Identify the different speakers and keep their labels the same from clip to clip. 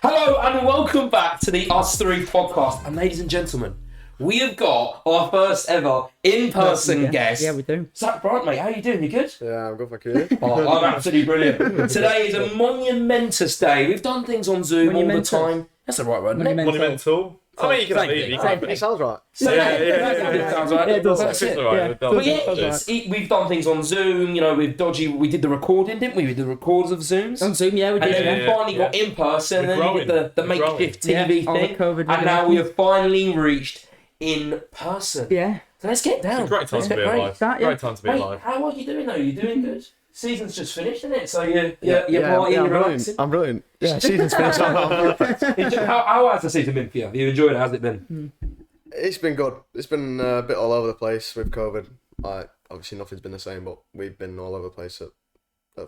Speaker 1: Hello and welcome back to the Us Three podcast. And ladies and gentlemen, we have got our first ever in-person guest.
Speaker 2: Yeah, we do.
Speaker 1: Zach Brunt, mate, how you doing? You good?
Speaker 3: Yeah, I'm good, thank you.
Speaker 1: Oh, I'm absolutely brilliant. Today is a monumentous day. We've done things on Zoom all the time. That's the right word, isn't it?
Speaker 4: Monumental. I mean, you can
Speaker 3: It sounds right.
Speaker 1: It sounds right.
Speaker 2: Yeah, it does.
Speaker 1: That's it.
Speaker 4: Right,
Speaker 1: But yeah, we've done things on Zoom, you know, we did the recording, didn't we? We did the records of Zooms.
Speaker 2: On Zoom, yeah, we
Speaker 1: And
Speaker 2: did.
Speaker 1: then we finally got in person, and then we did the makeshift TV
Speaker 2: all the
Speaker 1: thing.
Speaker 2: COVID
Speaker 1: And now we have finally reached in person.
Speaker 2: Yeah.
Speaker 1: So let's get down.
Speaker 4: Great time to be alive.
Speaker 2: That, yeah.
Speaker 4: Great time to be
Speaker 1: Mate,
Speaker 4: alive.
Speaker 1: how are you doing though? You doing good? Season's just finished, isn't it? So you're relaxing.
Speaker 3: I'm brilliant. Yeah, season's finished.
Speaker 1: How has the season been for you? Have you enjoyed it? How's it been?
Speaker 3: It's been good. It's been a bit all over the place with COVID. Like, obviously nothing's been the same, but we've been all over the place at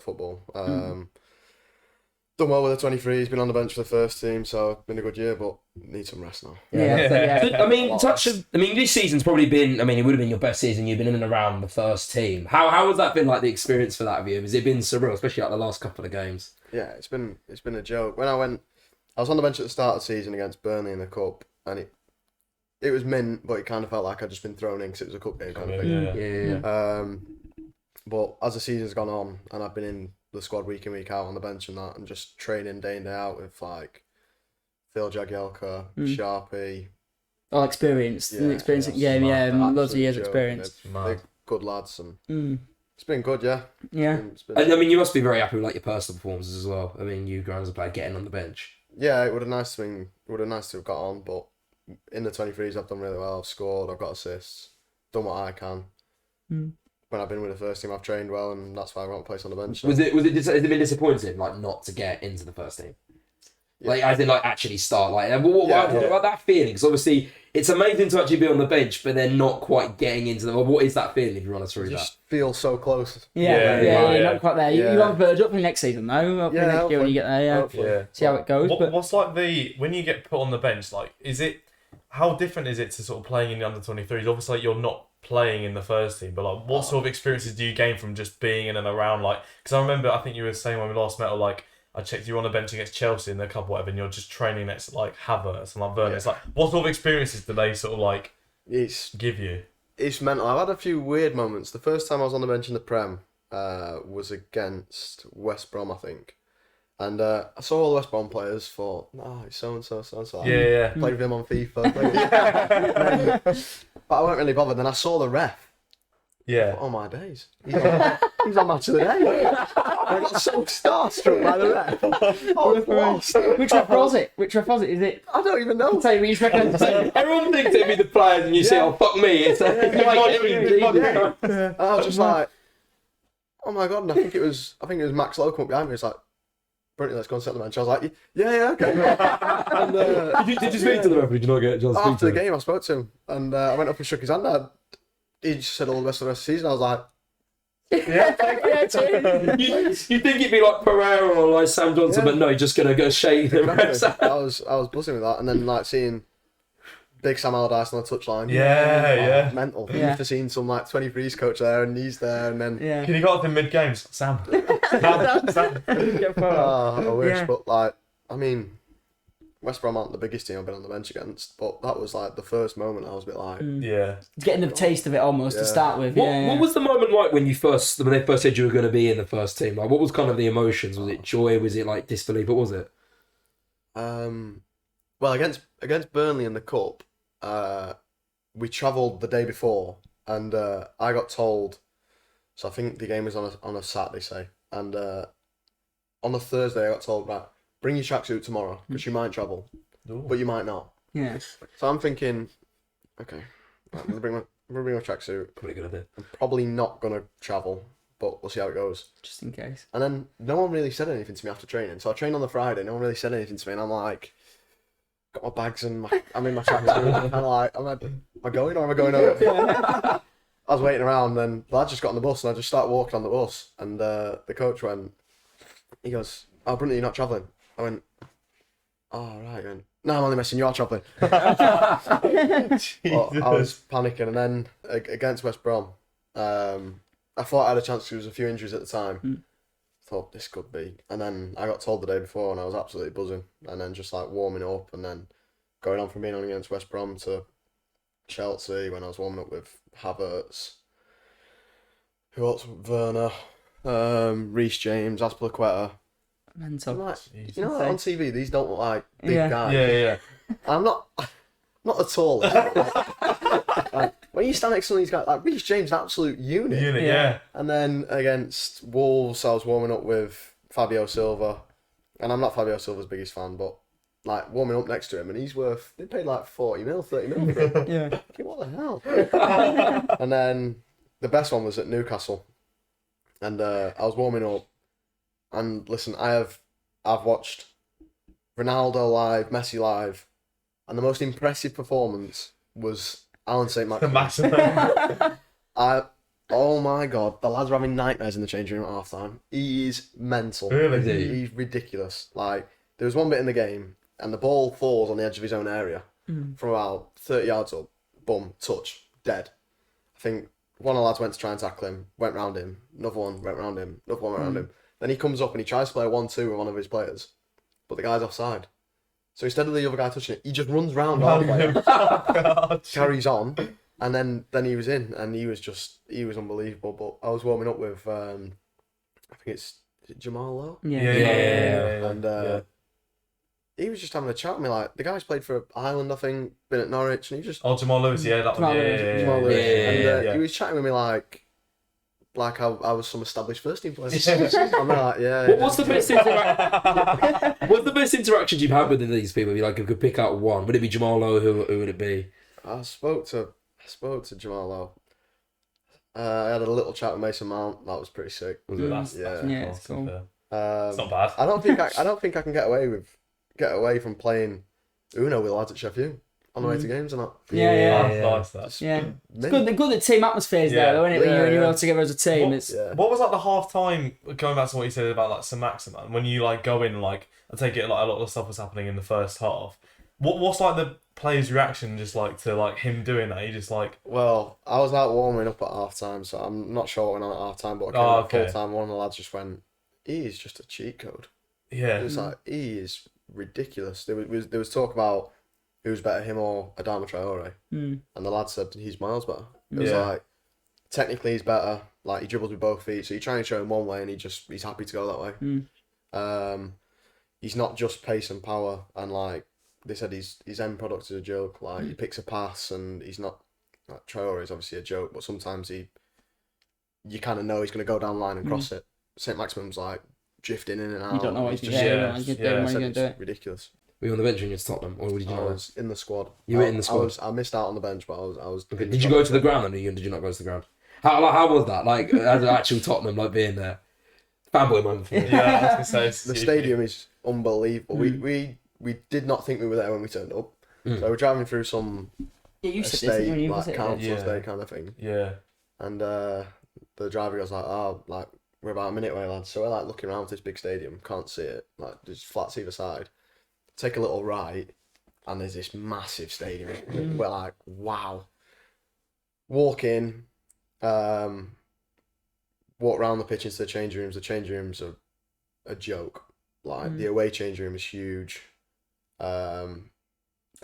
Speaker 3: football. Done well with the 23. He's been on the bench for the first team, so it's been a good year, but need some rest now.
Speaker 1: I mean, this season's probably been. I mean, it would have been your best season. You've been in and around the first team. How has that been like the experience for that of you? Has it been surreal, especially like the last couple of games?
Speaker 3: Yeah, it's been a joke. When I was on the bench at the start of the season against Burnley in the cup, and it was mint, but it kind of felt like I'd just been thrown in because it was a cup game kind of thing.
Speaker 1: Yeah.
Speaker 3: But as the season's gone on, and I've been in the squad week in, week out on the bench and that, and just training day in, day out with like Phil Jagielka, Sharpie.
Speaker 2: All experienced.
Speaker 3: Yeah,
Speaker 2: Experience in
Speaker 3: yeah,
Speaker 2: game, yeah.
Speaker 3: smart.
Speaker 2: Loads of years
Speaker 3: Absolute
Speaker 2: experience.
Speaker 3: They're good lads, and it's been good, yeah.
Speaker 2: Yeah.
Speaker 3: It's been,
Speaker 1: I mean, you must be very happy with like your personal performances as well. I mean, you grown as a player getting on the bench.
Speaker 3: yeah, it would have nice to have got on, but in the 23s I've done really well. I've scored, I've got assists, done what I can. When I've been with the first team, I've trained well, and that's why I got a place on the bench.
Speaker 1: Has it been disappointing, like not to get into the first team? Like, as in, like, actually start, like, what about that feeling? Because obviously, it's amazing to actually be on the bench, but then not quite getting into the. What is that feeling if you run us through
Speaker 3: You
Speaker 1: that?
Speaker 3: just feel so close.
Speaker 2: Yeah, not quite there. You want to verge up for next season, though. Hopefully next year when you get there,
Speaker 3: Hopefully.
Speaker 2: see how it goes.
Speaker 4: What's like when you get put on the bench, like, how different is it to sort of playing in the under 23s? Obviously, like, you're not playing in the first team, but like, what sort of experiences do you gain from just being in and around? Like, because I remember, I think you were saying when we last met, or like, I checked you were on the bench against Chelsea in the cup, or whatever, and you're just training next to like Havertz and like Werner. It's like, what sort of experiences do they sort of like give you?
Speaker 3: It's mental. I've had a few weird moments. The first time I was on the bench in the Prem was against West Brom, I think. And I saw all the West Brom players, thought, it's so-and-so.
Speaker 4: Yeah.
Speaker 3: Played with him on FIFA. But I weren't really bothered. Then I saw the ref.
Speaker 4: Yeah.
Speaker 3: Oh my days. He's on match of the day. I got so starstruck by the ref. Oh, it was lost.
Speaker 2: Which ref was it? Is it?
Speaker 3: I don't even know.
Speaker 2: I'll tell you which ref.
Speaker 1: Everyone thinks it'd be the players, and you say, "Oh fuck me!" It's like,
Speaker 3: And I was just like, oh my god! And I think it was Max Lowe come up behind me. It's like, Brunty, let's go and sit on the bench. I was like, yeah, okay. And,
Speaker 1: did you speak to the referee? Did you not get a chance to speak
Speaker 3: after
Speaker 1: to
Speaker 3: the
Speaker 1: him?
Speaker 3: game, I spoke to him, and I went up and shook his hand. He just said all the best of the rest of the season. I was like,
Speaker 1: You think it'd be like Pereira or like Sam Johnson, but no, you're just gonna go shake the refs.
Speaker 3: I was buzzing with that, and then like seeing Big Sam Allardyce on the touchline.
Speaker 4: Yeah.
Speaker 3: Mental.
Speaker 2: Yeah.
Speaker 3: You've seen some like 23s coach there, and he's there, and then
Speaker 4: Can you go up in mid games, Sam? Sam.
Speaker 3: I wish,
Speaker 2: Yeah.
Speaker 3: but like, I mean, West Brom aren't the biggest team I've been on the bench against, but that was like the first moment I was a bit like,
Speaker 4: Yeah.
Speaker 2: Getting the taste of it almost to start with.
Speaker 1: What was the moment like when they first said you were going to be in the first team? Like, what was kind of the emotions? Was it joy? Was it like disbelief? What was it?
Speaker 3: well, against Burnley in the cup, we travelled the day before, and I got told. So I think the game was on a Saturday, say, and on the Thursday I got told, right, bring your tracksuit tomorrow because you might travel, but you might not.
Speaker 2: Yeah.
Speaker 3: So I'm thinking, okay, right, I'm gonna bring my tracksuit.
Speaker 1: Probably good idea.
Speaker 3: I'm probably not gonna travel, but we'll see how it goes.
Speaker 2: Just in case.
Speaker 3: And then no one really said anything to me after training. So I trained on the Friday. No one really said anything to me, and I'm like, got my bags and I'm in my tracksuit. I'm kind of like, am I going or am I going home? I was waiting around, and the lad just got on the bus, and I just started walking on the bus, and the coach went, he goes, "Oh, Brunt, you're not travelling?" I went, "Oh, right." He went, "No, I'm only messing you, are travelling." But I was panicking, and then against West Brom, I thought I had a chance because there was a few injuries at the time. thought this could be. And then I got told the day before and I was absolutely buzzing. And then just like warming up and then going on from being on against West Brom to Chelsea when I was warming up with Havertz. Who else? Werner, Reece James, Azpilicueta.
Speaker 2: Mental.
Speaker 3: Like, you know, on TV, these don't look like big guys.
Speaker 4: Yeah.
Speaker 3: I'm not the tallest. Like, when you stand next to these guys, like Reece James, an absolute unit.
Speaker 4: Yeah.
Speaker 3: And then against Wolves, I was warming up with Fabio Silva. And I'm not Fabio Silva's biggest fan, but like warming up next to him, and they paid like 40 mil, 30 mil for him.
Speaker 2: Yeah.
Speaker 3: What the hell? And then the best one was at Newcastle. And I was warming up. And listen, I've watched Ronaldo live, Messi live, and the most impressive performance was Alan St. Maximin. Oh my God, the lads are having nightmares in the changing room at half time. He is mental.
Speaker 4: Really?
Speaker 3: He's ridiculous. Like, there was one bit in the game, and the ball falls on the edge of his own area from about 30 yards up. Boom, touch, dead. I think one of the lads went to try and tackle him, went round him, another one went round him, another one went round him. Then he comes up and he tries to play a 1-2 with one of his players, but the guy's offside. So instead of the other guy touching it, he just runs round our player, carries on, and then he was in, and he was unbelievable. But I was warming up with, I think is it Jamal Lowe?
Speaker 2: Yeah.
Speaker 3: And he was just having a chat with me, like, the guy's played for Ireland, I think, been at Norwich, and he just...
Speaker 4: Oh, Jamal Lewis, that one.
Speaker 2: Jamal Lewis.
Speaker 3: Jamal Lewis.
Speaker 4: Yeah.
Speaker 3: He was chatting with me like I was some established first team player. I'm like,
Speaker 1: What's the best What's the best interactions you've had with these people? If you could pick out one, would it be Jamal Lowe? Who would it be?
Speaker 3: I spoke to Jamal Lowe. I had a little chat with Mason Mount. That was pretty sick.
Speaker 4: That's
Speaker 2: it's cool.
Speaker 4: It's not bad.
Speaker 3: I don't think I can get away from playing Uno with lads at Sheffield on the way to games and that.
Speaker 4: Nice, that.
Speaker 3: Just
Speaker 2: Yeah. It's
Speaker 3: mint.
Speaker 2: good the team atmosphere's there, though, isn't it? When you're all together as a team.
Speaker 4: What was like the half time, going back to what you said about like St. Maximin, when you like go in, like I take it like a lot of the stuff was happening in the first half. What's like the players' reaction just like to like him doing that? He just like...
Speaker 3: Well, I was out warming up at half time, so I'm not sure what went on at half time, but at full time, one of the lads just went, he is just a cheat code.
Speaker 4: Yeah.
Speaker 3: It was like, he is ridiculous. There was talk about who's better, him or Adama Traore. And the lad said he's miles better. It was like, technically he's better. Like, he dribbles with both feet, so you try and show him one way and he's happy to go that way. He's not just pace and power, and like they said, his end product is a joke. Like, he picks a pass and he's not... Like, Traore is obviously a joke, but sometimes you kind of know he's going to go down the line and cross it. St. Maximin's like drifting in and out.
Speaker 2: You don't know what he's
Speaker 3: just
Speaker 2: going to do.
Speaker 3: It's ridiculous.
Speaker 1: Were you on the bench against Tottenham, or did you
Speaker 3: I
Speaker 1: not?
Speaker 3: was in the squad.
Speaker 1: You were in the squad.
Speaker 3: I missed out on the bench, but I was.
Speaker 1: Okay. Did you go to the ground, or did you not go to the ground? How was that? Like, as an actual Tottenham, like being there, fanboy moment for me.
Speaker 4: Yeah, I was gonna say
Speaker 3: the stadium is unbelievable. We did not think we were there when we turned up. So we're driving through some estate, like council estate kind of thing.
Speaker 4: Yeah.
Speaker 3: And the driver goes like, "Oh, like we're about a minute away, lads." So we're like looking around this big stadium, can't see it, like there's flats either side. Take a little right, and there's this massive stadium. We're like, wow. Walk in, walk around the pitch into the change rooms. The change rooms are a joke. Like the away change room is huge.
Speaker 2: Because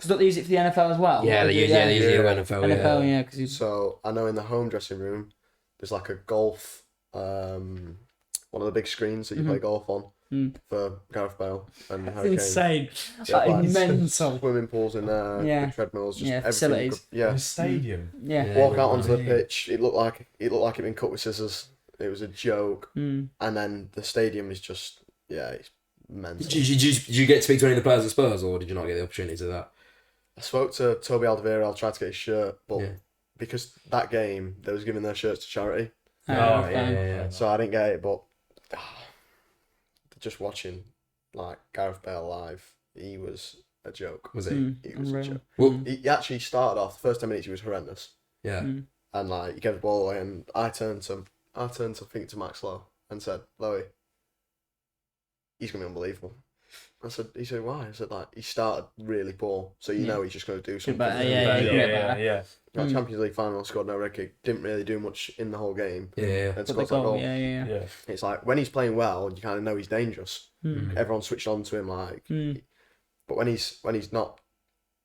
Speaker 2: don't they use it for the NFL as well?
Speaker 1: Yeah, they use it for NFL.
Speaker 2: NFL, yeah. Cause
Speaker 3: so I know in the home dressing room, there's like a golf, one of the big screens that you play golf on for Gareth Bale and Harry Kane.
Speaker 2: Insane.
Speaker 3: Yeah,
Speaker 2: Like, mental.
Speaker 3: Swimming pools in there, the treadmills, just everything.
Speaker 2: Facilities.
Speaker 4: The stadium.
Speaker 3: Walk out onto the pitch. It looked like it'd been cut with scissors. It was a joke. And then the stadium is just it's mental.
Speaker 1: Did you get to speak to any of the players at Spurs, or did you not get the opportunity to do that?
Speaker 3: I spoke to Toby Alderweireld. I tried to get his shirt, but because that game they was giving their shirts to charity. So I didn't get it, but just watching like Gareth Bale live, he was a joke.
Speaker 1: Was he?
Speaker 3: He was a joke.
Speaker 1: Well,
Speaker 3: he actually started off the first 10 minutes. He was horrendous.
Speaker 1: Yeah.
Speaker 3: And like he gave the ball away, and I turned to Max Lowe and said, "Lowe, he's gonna be unbelievable." He said, why? I said, like, he started really poor, so you know he's just going to do something.
Speaker 2: Yeah.
Speaker 3: Like Champions League final, scored no red kick, didn't really do much in the whole game.
Speaker 1: Yeah.
Speaker 3: And scored that goal.
Speaker 2: Yeah.
Speaker 3: It's like, when he's playing well, you kind of know he's dangerous. Everyone switched on to him, like, but when he's not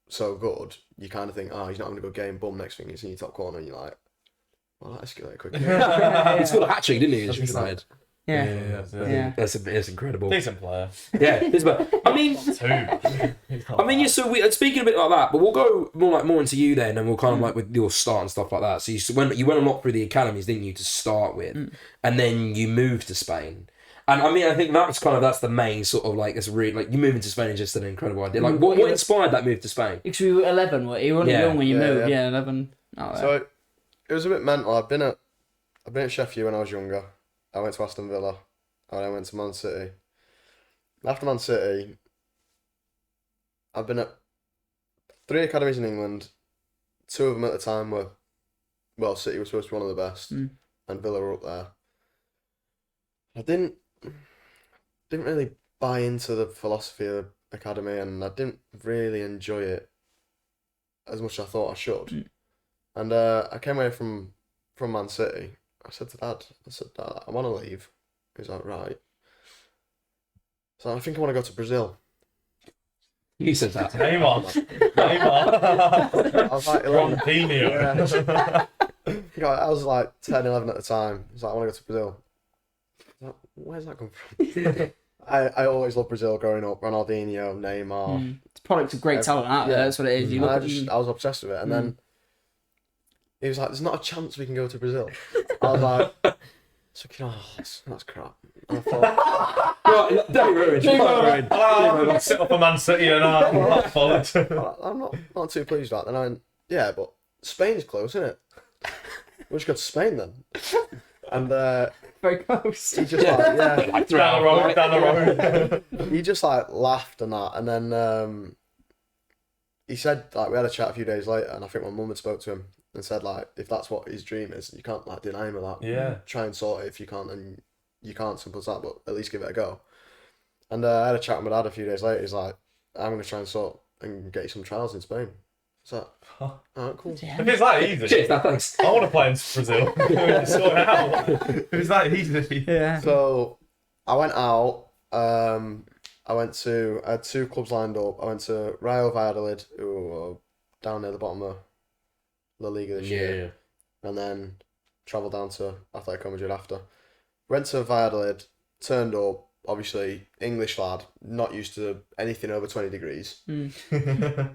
Speaker 3: so good, you kind of think, oh, he's not having a good game, boom, next thing he's in your top corner, and you're like, well, that escalated quickly.
Speaker 1: He scored a hat-trick, didn't he?
Speaker 2: Yeah.
Speaker 1: It's incredible.
Speaker 4: Decent player.
Speaker 1: Yeah, I mean, so speaking a bit like that, but we'll go more into you then, and we'll kind of like with your start and stuff like that. So you went a lot through the academies, didn't you, to start with, and then you moved to Spain. And I mean, I think that's the main sort of like, it's really like you moving to Spain is just an incredible idea. Like, what inspired that move to Spain?
Speaker 2: Because you were 11, were you? Young when you moved, 11.
Speaker 3: So it was a bit mental. I've been at Sheffield when I was younger. I went to Aston Villa, and I went to Man City. After Man City, I've been at 3 academies in England. 2 of them at the time were, well, City was supposed to be one of the best, and Villa were up there. I didn't really buy into the philosophy of academy, and I didn't really enjoy it as much as I thought I should. And I came away from Man City. I said to Dad, I want to leave. He was like, right. So I think I want to go to Brazil.
Speaker 1: You said that.
Speaker 4: Neymar.
Speaker 3: I was like, I was like 10, 11 at the time. He was like, I want to go to Brazil. I was like, where's that come from? I always loved Brazil growing up. Ronaldinho, Neymar.
Speaker 2: It's a product of great talent out there. That's what it is.
Speaker 3: I was obsessed with it. And then he was like, there's not a chance we can go to Brazil. I was like, that's crap. And I thought,
Speaker 1: don't ruin.
Speaker 4: I'll sit up a Man City and
Speaker 3: I'm not too pleased with that. Then I went, yeah, but Spain's close, isn't it? We'll just go to Spain then. And
Speaker 2: very close.
Speaker 3: he just like,
Speaker 4: down the road.
Speaker 3: He just like laughed and that, and then he said, like, we had a chat a few days later, and I think my mum had spoke to him and said, like, if that's what his dream is, you can't like deny him of that.
Speaker 4: Yeah.
Speaker 3: Try and sort it if you can't, and you can't, simple as that, but at least give it a go. And I had a chat with my dad a few days later. He's like, I'm going to try and sort and get you some trials in Spain. So, alright, cool.
Speaker 2: Yeah.
Speaker 4: If it's that easy,
Speaker 1: Cheers, thanks.
Speaker 4: I want to play in Brazil. Sort it out. If it's that easy.
Speaker 2: Yeah.
Speaker 3: So, I went out. I had 2 clubs lined up. I went to Real Valladolid, who are down near the bottom of La Liga this year. And then travelled down to Atletico Madrid after. Went to Valladolid, turned up, obviously English lad, not used to anything over 20 degrees.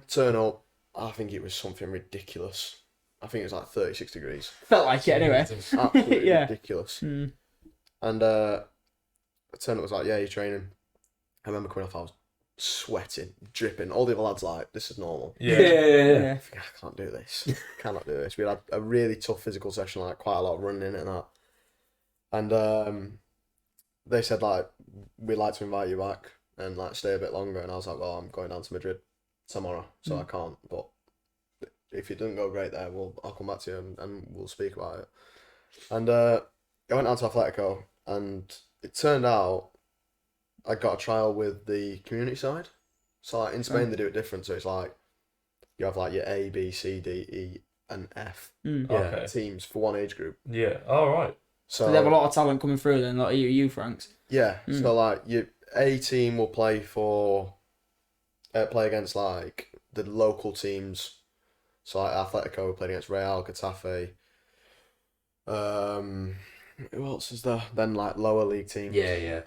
Speaker 3: Turn up, I think it was something ridiculous. I think it was like 36 degrees.
Speaker 2: Felt like it anyway.
Speaker 3: Absolutely ridiculous. And I turned up, was like, yeah, you're training. I remember coming off, I was sweating, dripping. All the other lads like, this is normal.
Speaker 1: Yeah.
Speaker 3: I think, I can't do this. Cannot do this. We had a really tough physical session, like quite a lot of running and that. And they said, like, we'd like to invite you back and like stay a bit longer. And I was like, well, I'm going down to Madrid tomorrow, so I can't. But if it doesn't go great there, I'll come back to you and we'll speak about it. And I went down to Atletico, and it turned out I got a trial with the community side. So like in Spain they do it different. So it's like you have like your A, B, C, D, E, and F teams for one age group.
Speaker 4: Yeah. All right.
Speaker 2: So they have a lot of talent coming through then, like you Franks.
Speaker 3: Yeah. So like your A team will play against like the local teams. So like Atletico played against Real, Getafe. Who else is there? Then like lower league teams.
Speaker 1: Yeah.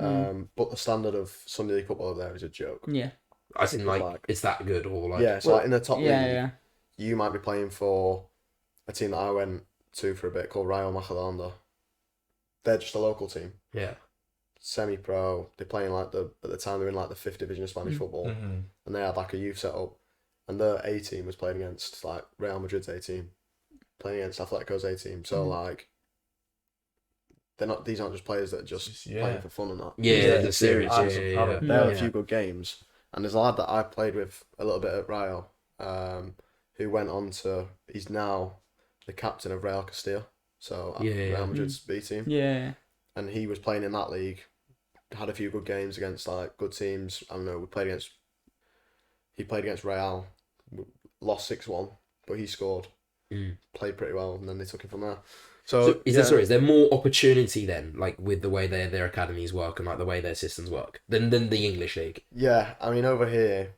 Speaker 3: But the standard of Sunday League football over there is a joke.
Speaker 2: Yeah.
Speaker 1: I think like it's that good or like.
Speaker 3: Yeah. So like in the top league,
Speaker 2: Yeah.
Speaker 3: you might be playing for a team that I went to for a bit called Real Madrid. They're just a local team.
Speaker 1: Yeah.
Speaker 3: Semi-pro. They're playing like at the time they were in like the 5th division of Spanish football, and they had like a youth set up, and their A team was playing against like Real Madrid's A team, playing against Atletico's A team. So like, these aren't just players that are just playing for fun and that.
Speaker 1: Yeah, they're serious.
Speaker 3: They have a few good games, and there's a lad that I played with a little bit at Real, who went on to. He's now the captain of Real Castilla. So Real Madrid's B team.
Speaker 2: Yeah.
Speaker 3: And he was playing in that league had a few good games against like good teams. I don't know. He played against Real, lost 6-1, but he scored. Played pretty well, and then they took him from there. So
Speaker 1: is there more opportunity then, like with the way their academies work and like the way their systems work than the English league?
Speaker 3: Yeah, I mean over here,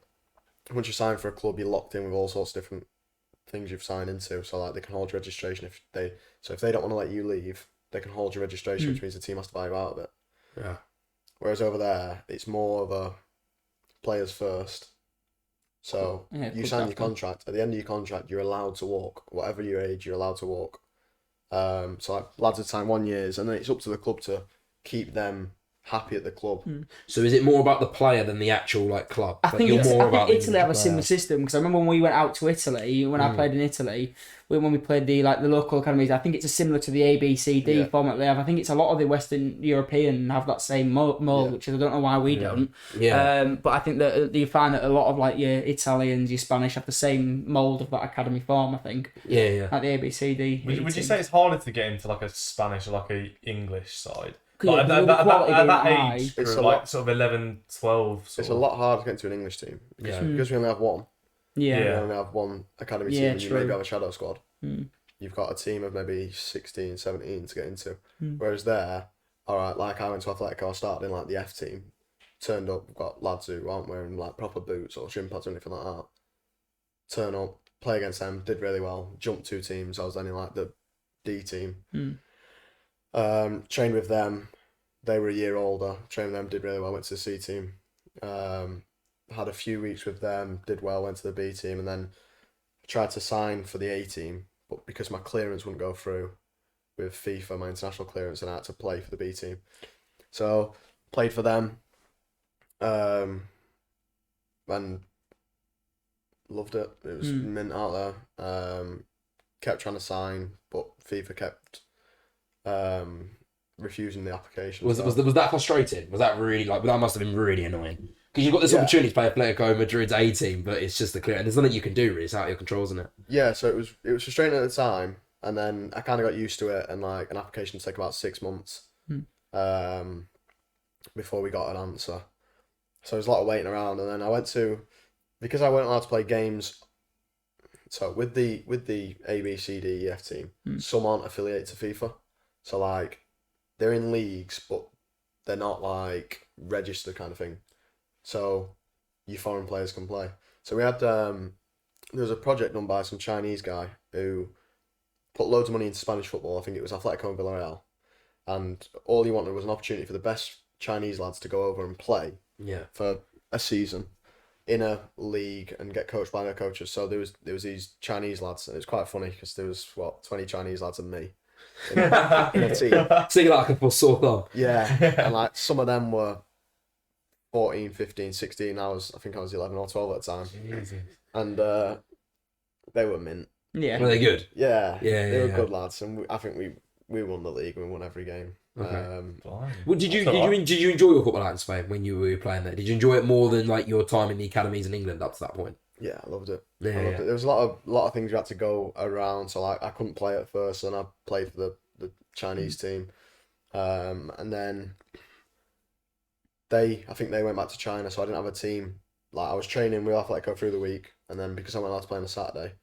Speaker 3: once you sign for a club, you're locked in with all sorts of different things you've signed into. So like they can hold your registration if they don't want to let you leave, they can hold your registration, which means the team has to buy you out of it.
Speaker 1: Yeah.
Speaker 3: Whereas over there, it's more of a players first. So you sign your contract. At the end of your contract, you're allowed to walk. Whatever your age, you're allowed to walk. So like lads would sign 1 year, and then it's up to the club to keep them happy at the club.
Speaker 1: So is it more about the player than the actual like club?
Speaker 2: I think Italy have a similar system, because I remember when we went out to Italy, when I played in Italy, when we played the local academies, I think it's similar to the ABCD format they have. I think it's a lot of the Western European have that same mold, which I don't know why we don't.
Speaker 1: Yeah.
Speaker 2: But I think that you find that a lot of like your Italians, your Spanish have the same mold of that academy form. I think.
Speaker 1: Yeah.
Speaker 2: Like the ABCD.
Speaker 4: Would you say it's harder to get into like a Spanish or like a English side?
Speaker 2: Yeah,
Speaker 4: Like, at that age,
Speaker 3: It's
Speaker 4: like sort of 11, 12.
Speaker 3: It's a lot harder to get into an English team because we only have one.
Speaker 2: Yeah.
Speaker 3: We only have one academy team, and you maybe have a shadow squad. You've got a team of maybe 16, 17 to get into. Whereas there, all right, like I went to Atletico, I started in like the F team, turned up, we've got lads who aren't wearing like proper boots or shin pads or anything like that. Turn up, play against them, did really well, jumped 2 teams, I was then in like the D team. Trained with them, they were a year older, trained with them, did really well, went to the C team. Had a few weeks with them, did well, went to the B team, and then tried to sign for the A team, but because my clearance wouldn't go through with FIFA, my international clearance, and I had to play for the B team. So played for them, and loved it. It was mint out there. Kept trying to sign, but FIFA kept refusing the application.
Speaker 1: Was that frustrating? Was that really like? That must have been really annoying. Because you've got this opportunity to play Atletico Madrid's A team, but it's just the clear, and there's nothing you can do really. It's out of your control, isn't it?
Speaker 3: Yeah, so it was frustrating at the time, and then I kind of got used to it, and like an application took about 6 months before we got an answer. So there was a lot of waiting around, and then because I weren't allowed to play games. So with the A, B, C, D, E, F team, some aren't affiliated to FIFA, so like they're in leagues, but they're not like registered kind of thing. So your foreign players can play. So we had there was a project done by some Chinese guy who put loads of money into Spanish football. I think it was Atletico and Villarreal, and all he wanted was an opportunity for the best Chinese lads to go over and play for a season in a league and get coached by their coaches. So there was these Chinese lads, and it was quite funny because there was 20 Chinese lads and me in a team.
Speaker 1: So you're like a sore thumb.
Speaker 3: Yeah, and like some of them were 14, 15, 16. I think I was 11 or 12 at the time.
Speaker 4: Jesus.
Speaker 3: And they were mint.
Speaker 2: Yeah.
Speaker 1: Were they good?
Speaker 3: Yeah. They were
Speaker 1: yeah.
Speaker 3: good lads, and I think we won the league. We won every game.
Speaker 1: Okay. Well, did you enjoy your football out in Spain when you were playing there? Did you enjoy it more than like your time in the academies in England up to that point?
Speaker 3: Yeah, I loved it.
Speaker 1: Yeah,
Speaker 3: I loved it. There was a lot of things you had to go around. So like I couldn't play at first, and I played for the Chinese team, and then I think they went back to China, so I didn't have a team. Like I was training with Atletico through the week, and then because I went out to play on a Saturday,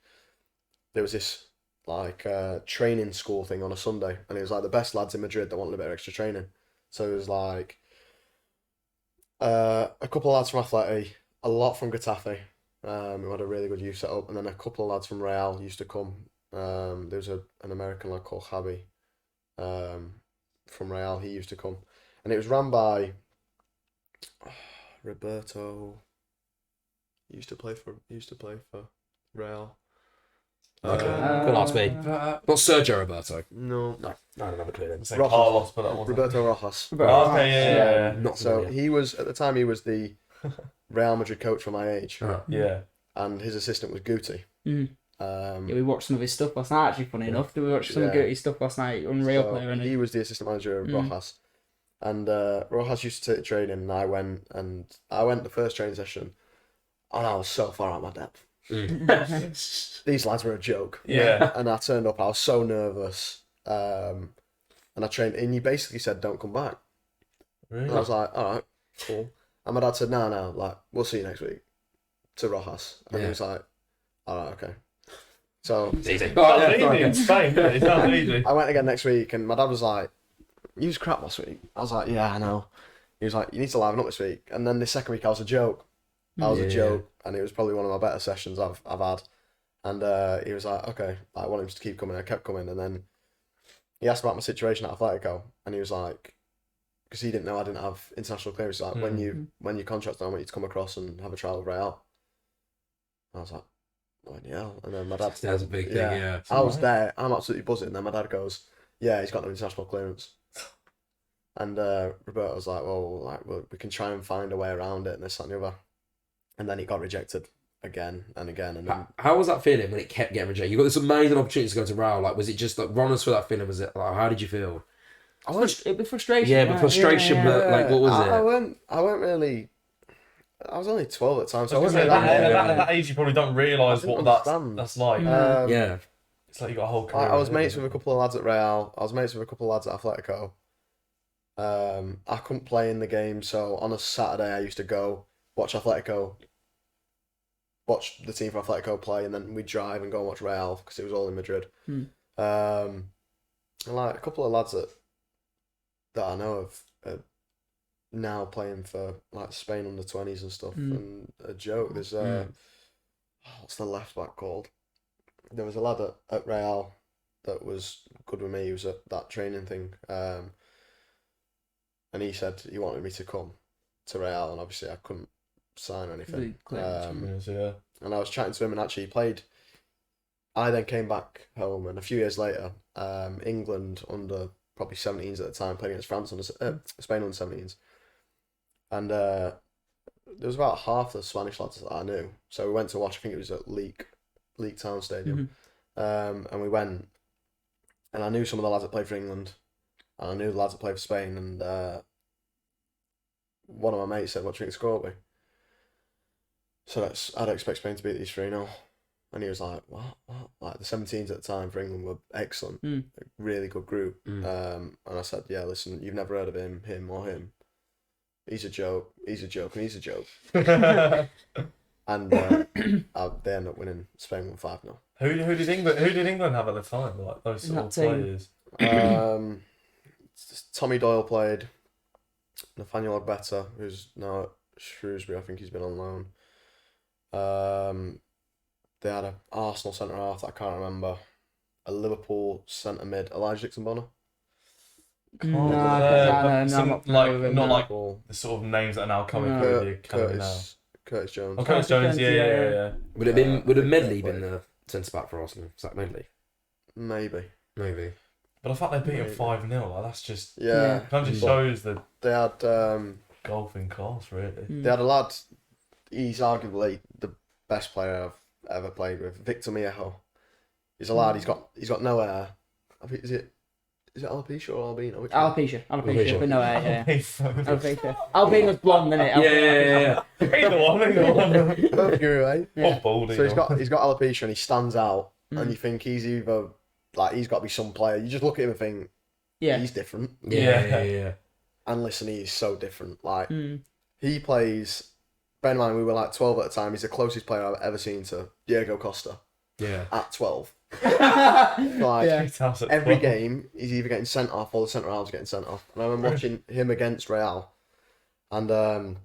Speaker 3: there was this like training school thing on a Sunday, and it was like the best lads in Madrid that wanted a bit of extra training. So it was like a couple of lads from Atleti, a lot from Getafe, who had a really good youth setup, and then a couple of lads from Real used to come. There was an American lad called Javi from Real. He used to come, and it was run by Roberto. He used to play for Real.
Speaker 1: Okay. Could ask me. Not Sergio Roberto.
Speaker 3: No,
Speaker 1: I don't have a clue then.
Speaker 4: Carlos, but that wasn't.
Speaker 3: Roberto Rojas.
Speaker 4: Okay, yeah.
Speaker 1: Not
Speaker 3: So
Speaker 1: familiar.
Speaker 3: he was at the time the Real Madrid coach for my age,
Speaker 4: Yeah.
Speaker 3: and his assistant was Guti.
Speaker 2: Yeah, we watched some of his stuff last night. Actually, funny enough, we watched some of Gertie's stuff last night. Unreal player, and
Speaker 3: he was the assistant manager of Rojas, and Rojas used to take training, and I went the first training session, and I was so far out of my depth. These lads were a joke.
Speaker 4: Yeah.
Speaker 3: And I turned up, I was so nervous, and I trained, and he basically said, "Don't come back."
Speaker 4: Really?
Speaker 3: And I was like, all right, cool. And my dad said, no, like, we'll see you next week to Rojas. And he was like, all right, okay. So
Speaker 1: It's easy.
Speaker 4: Sounds easy in Spain, doesn't it? It sounds easy.
Speaker 3: I went again next week, and my dad was like, you was crap last week. I was like, yeah, I know. He was like, you need to liven up this week. And then the second week, I was a joke. I was a joke, and it was probably one of my better sessions I've had. And he was like, okay, I want him to keep coming. I kept coming, and then he asked about my situation at Atletico, and he was like, because he didn't know I didn't have international clearance, he was like, when your contract's done, I want you to come across and have a trial with Real. I was like, bloody hell. And then my dad,
Speaker 1: That's a big thing, yeah.
Speaker 3: I was there, I'm absolutely buzzing. And then my dad goes, yeah, he's got no international clearance. And Roberto was like, well, we can try and find a way around it and this, that, and the other. And then it got rejected again and again. And then
Speaker 1: How was that feeling when it kept getting rejected? You got this amazing opportunity to go to Real. Like, was it just like run us for that feeling? Was it like, how did you feel?
Speaker 2: It'd be frustration.
Speaker 1: Yeah, but frustration. But like, what was it?
Speaker 3: I weren't really. I was only 12 at the time, so I
Speaker 4: At
Speaker 3: wasn't that
Speaker 4: that age, you probably don't realise what that's like.
Speaker 1: Yeah.
Speaker 4: It's like you got a whole career.
Speaker 3: I was mates with a couple of lads at Real. I was mates with a couple of lads at Atletico. I couldn't play in the game, so on a Saturday I used to go watch Atletico, watch the team for Atletico play, and then we'd drive and go and watch Real because it was all in Madrid. And like a couple of lads that I know of are now playing for like Spain under 20s and stuff. And a joke, there's what's the left back called? There was a lad at Real that was good with me. He was at that training thing, and he said he wanted me to come to Real, and obviously I couldn't sign or anything. And I was chatting to him, and actually he played. I then came back home, and a few years later, England under probably 17s at the time played against France under Spain under 17s, and there was about half the Spanish lads that I knew. So we went to watch. I think it was at Leek Town Stadium, and we went, and I knew some of the lads that played for England, and I knew the lads that played for Spain, and one of my mates said, "What do you think the score will be?" So I'd expect Spain to beat these 3-0. And he was like, what? Like the 17s at the time for England were excellent, a really good group. And I said, yeah, listen, you've never heard of him or him. He's a joke, and he's a joke. And they end up winning. Spain won 5-0.
Speaker 4: Who did England have at the time? Like those sort of players.
Speaker 3: Tommy Doyle played. Nathaniel Ogbeta, who's now at Shrewsbury, I think he's been on loan. They had an Arsenal centre half that I can't remember. A Liverpool centre mid, Elijah Dixon-Bonner.
Speaker 4: Not like the sort of names that are now coming through the academy now.
Speaker 3: Curtis Jones.
Speaker 4: Oh, Curtis Jones, yeah.
Speaker 1: Would have Medley been the centre back for Arsenal? Is that Medley?
Speaker 3: Maybe.
Speaker 4: But the fact they beat him 5-0, like that's just kind of just shows that
Speaker 3: they had
Speaker 4: golfing class, really.
Speaker 3: They had a lad. He's arguably the best player I've ever played with, Victor Miejo. He's a lad. He's got no hair. I think is it alopecia or albino?
Speaker 2: Alopecia, but no hair. Alopecia. Albino's blonde, isn't it?
Speaker 1: Yeah.
Speaker 4: Either one.
Speaker 3: Both your way.
Speaker 4: Baldy.
Speaker 3: So he's got alopecia and he stands out, and you think he's either like he's got to be some player. You just look at him and think, he's different.
Speaker 1: Yeah.
Speaker 3: And listen, he's so different. Like he plays. Bear in mind, we were like 12 at the time. He's the closest player I've ever seen to Diego Costa.
Speaker 1: Yeah.
Speaker 3: At 12. Every game, he's either getting sent off or the centre halves getting sent off. And I remember watching him against Real, and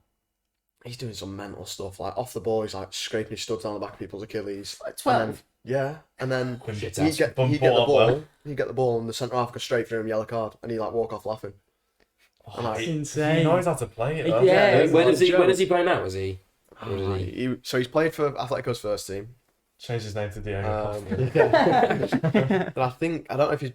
Speaker 3: he's doing some mental stuff. Like off the ball, he's like scraping his studs down the back of people's Achilles.
Speaker 2: Like 12.
Speaker 3: And then
Speaker 1: He'd
Speaker 3: get the ball, and the centre half goes straight through him, yellow card, and he like walk off laughing.
Speaker 2: That's insane.
Speaker 4: He knows how to play it.
Speaker 1: Where does he play now?
Speaker 3: So he's played for Atletico's first team.
Speaker 4: Changed his name to Diego Costa.
Speaker 3: But I don't know if he's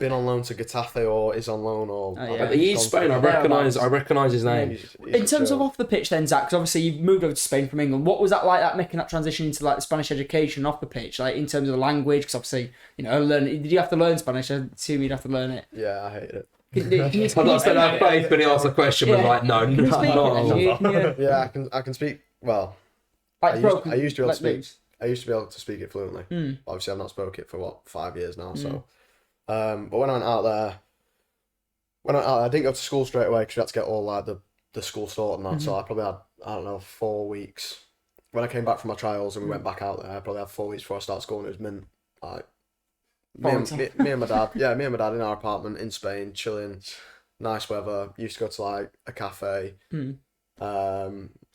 Speaker 3: been on loan to Getafe or is on loan or.
Speaker 1: He's Spain. I recognise his name.
Speaker 2: In terms of off the pitch, then Zach, because obviously you've moved over to Spain from England. What was that like? That making that transition into like the Spanish education off the pitch, like in terms of the language? Because obviously, did you have to learn Spanish? I assume you'd have to learn it.
Speaker 3: Yeah, I hated it.
Speaker 1: I'm not saying I have faith when he asked the question, but like, no,
Speaker 3: Yeah, I can speak well. I used to be able to speak it fluently. Obviously, I've not spoken it for 5 years now. So, but when I went out there, when I didn't go to school straight away because we had to get all like the school sorted and that. So I probably had, I don't know, 4 weeks. When I came back from my trials and we went back out there, I probably had 4 weeks before I started school, and it was mint. Like me and my dad, me and my dad in our apartment in Spain, chilling, nice weather. Used to go to like a cafe,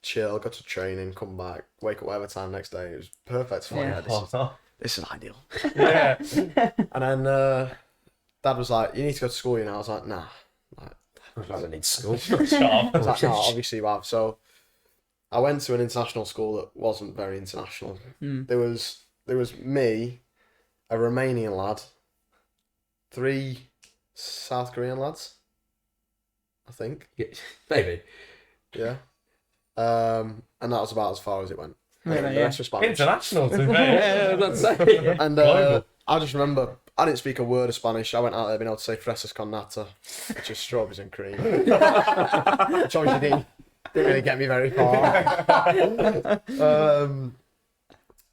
Speaker 3: chill, go to training, come back, wake up whatever time next day. It was perfect. This is ideal.
Speaker 4: Yeah.
Speaker 3: And then Dad was like, "You need to go to school," I was like, "Nah."
Speaker 1: I don't need school.
Speaker 3: I was like, "No, obviously you have." So I went to an international school that wasn't very international. There was me, a Romanian lad, 3 South Korean lads, I think.
Speaker 1: Maybe.
Speaker 3: Yeah. And that was about as far as it went.
Speaker 2: Really,
Speaker 3: The rest was Spanish.
Speaker 4: International, to be fair.
Speaker 1: Yeah, say.
Speaker 3: And I just remember, I didn't speak a word of Spanish. I went out there being able to say fresas con nata, which is strawberries and cream. Which obviously didn't really get me very far.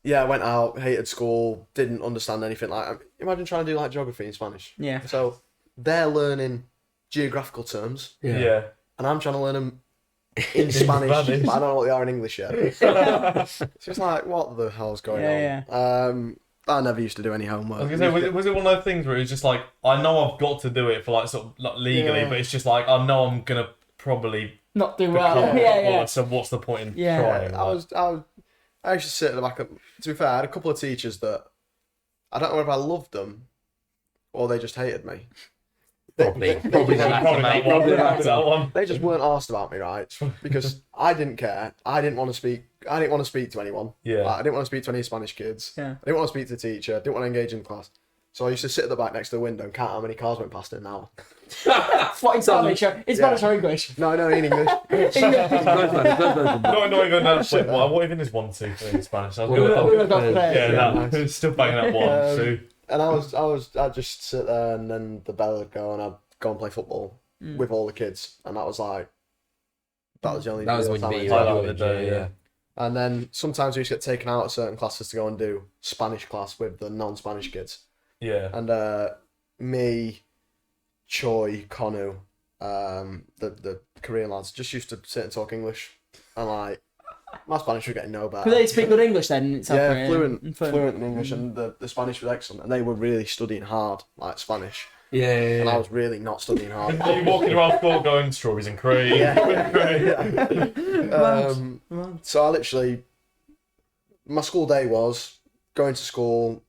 Speaker 3: Yeah, I went out, hated school, didn't understand anything. Like, imagine trying to do like geography in Spanish.
Speaker 2: Yeah.
Speaker 3: So they're learning geographical terms,
Speaker 4: Yeah.
Speaker 3: and I'm trying to learn them in Spanish, but I don't know what they are in English yet. So it's like, what the hell's going on?
Speaker 2: Yeah.
Speaker 3: I never used to do any homework.
Speaker 4: I was gonna say, was it one of those things where it was just like, I know I've got to do it for like sort of like legally, but it's just like, I know I'm gonna probably
Speaker 2: Not do well.
Speaker 4: become a
Speaker 2: Yeah,
Speaker 4: footballer,
Speaker 2: yeah.
Speaker 4: so what's the point in
Speaker 2: Yeah.
Speaker 4: trying?
Speaker 3: I used to sit at the back of, to be fair, I had a couple of teachers that, I don't know if I loved them, or they just hated me.
Speaker 1: Probably the latter, mate.
Speaker 4: Probably
Speaker 1: Probably the
Speaker 4: that
Speaker 1: latter.
Speaker 4: one.
Speaker 3: They just weren't asked about me, right? Because I didn't care. I didn't want to speak to anyone.
Speaker 4: Yeah.
Speaker 3: Like, I didn't want to speak to any Spanish kids.
Speaker 2: Yeah.
Speaker 3: I didn't want to speak to the teacher. I didn't want to engage in class. So I used to sit at the back next to the window and count how many cars went past in an hour.
Speaker 2: What in Spanish? In Spanish or English?
Speaker 3: No, in English.
Speaker 4: Not going down. What even is 1, 2, 3 in Spanish? I was gonna
Speaker 3: Yeah,
Speaker 4: still banging up 1, 2.
Speaker 3: And I'd just sit there, and then the bell would go, and I'd go and play football with all the kids, and that was the only.
Speaker 1: That was
Speaker 3: real
Speaker 1: when
Speaker 3: time
Speaker 1: you
Speaker 3: I
Speaker 1: beat
Speaker 3: did
Speaker 1: your
Speaker 3: it.
Speaker 1: day, yeah.
Speaker 3: And then sometimes we used to get taken out of certain classes to go and do Spanish class with the non-Spanish kids.
Speaker 4: Yeah.
Speaker 3: And me, Choi, Konu, the Korean lads just used to sit and talk English, and like my Spanish was getting no better.
Speaker 2: Do they speak good English then? In South
Speaker 3: Yeah,
Speaker 2: Korea?
Speaker 3: fluent in English, and the Spanish was excellent, and they were really studying hard, like Spanish.
Speaker 1: Yeah.
Speaker 3: And I was really not studying hard.
Speaker 4: Are you walking around school going strawberries and cream?
Speaker 3: So I literally, my school day was going to school,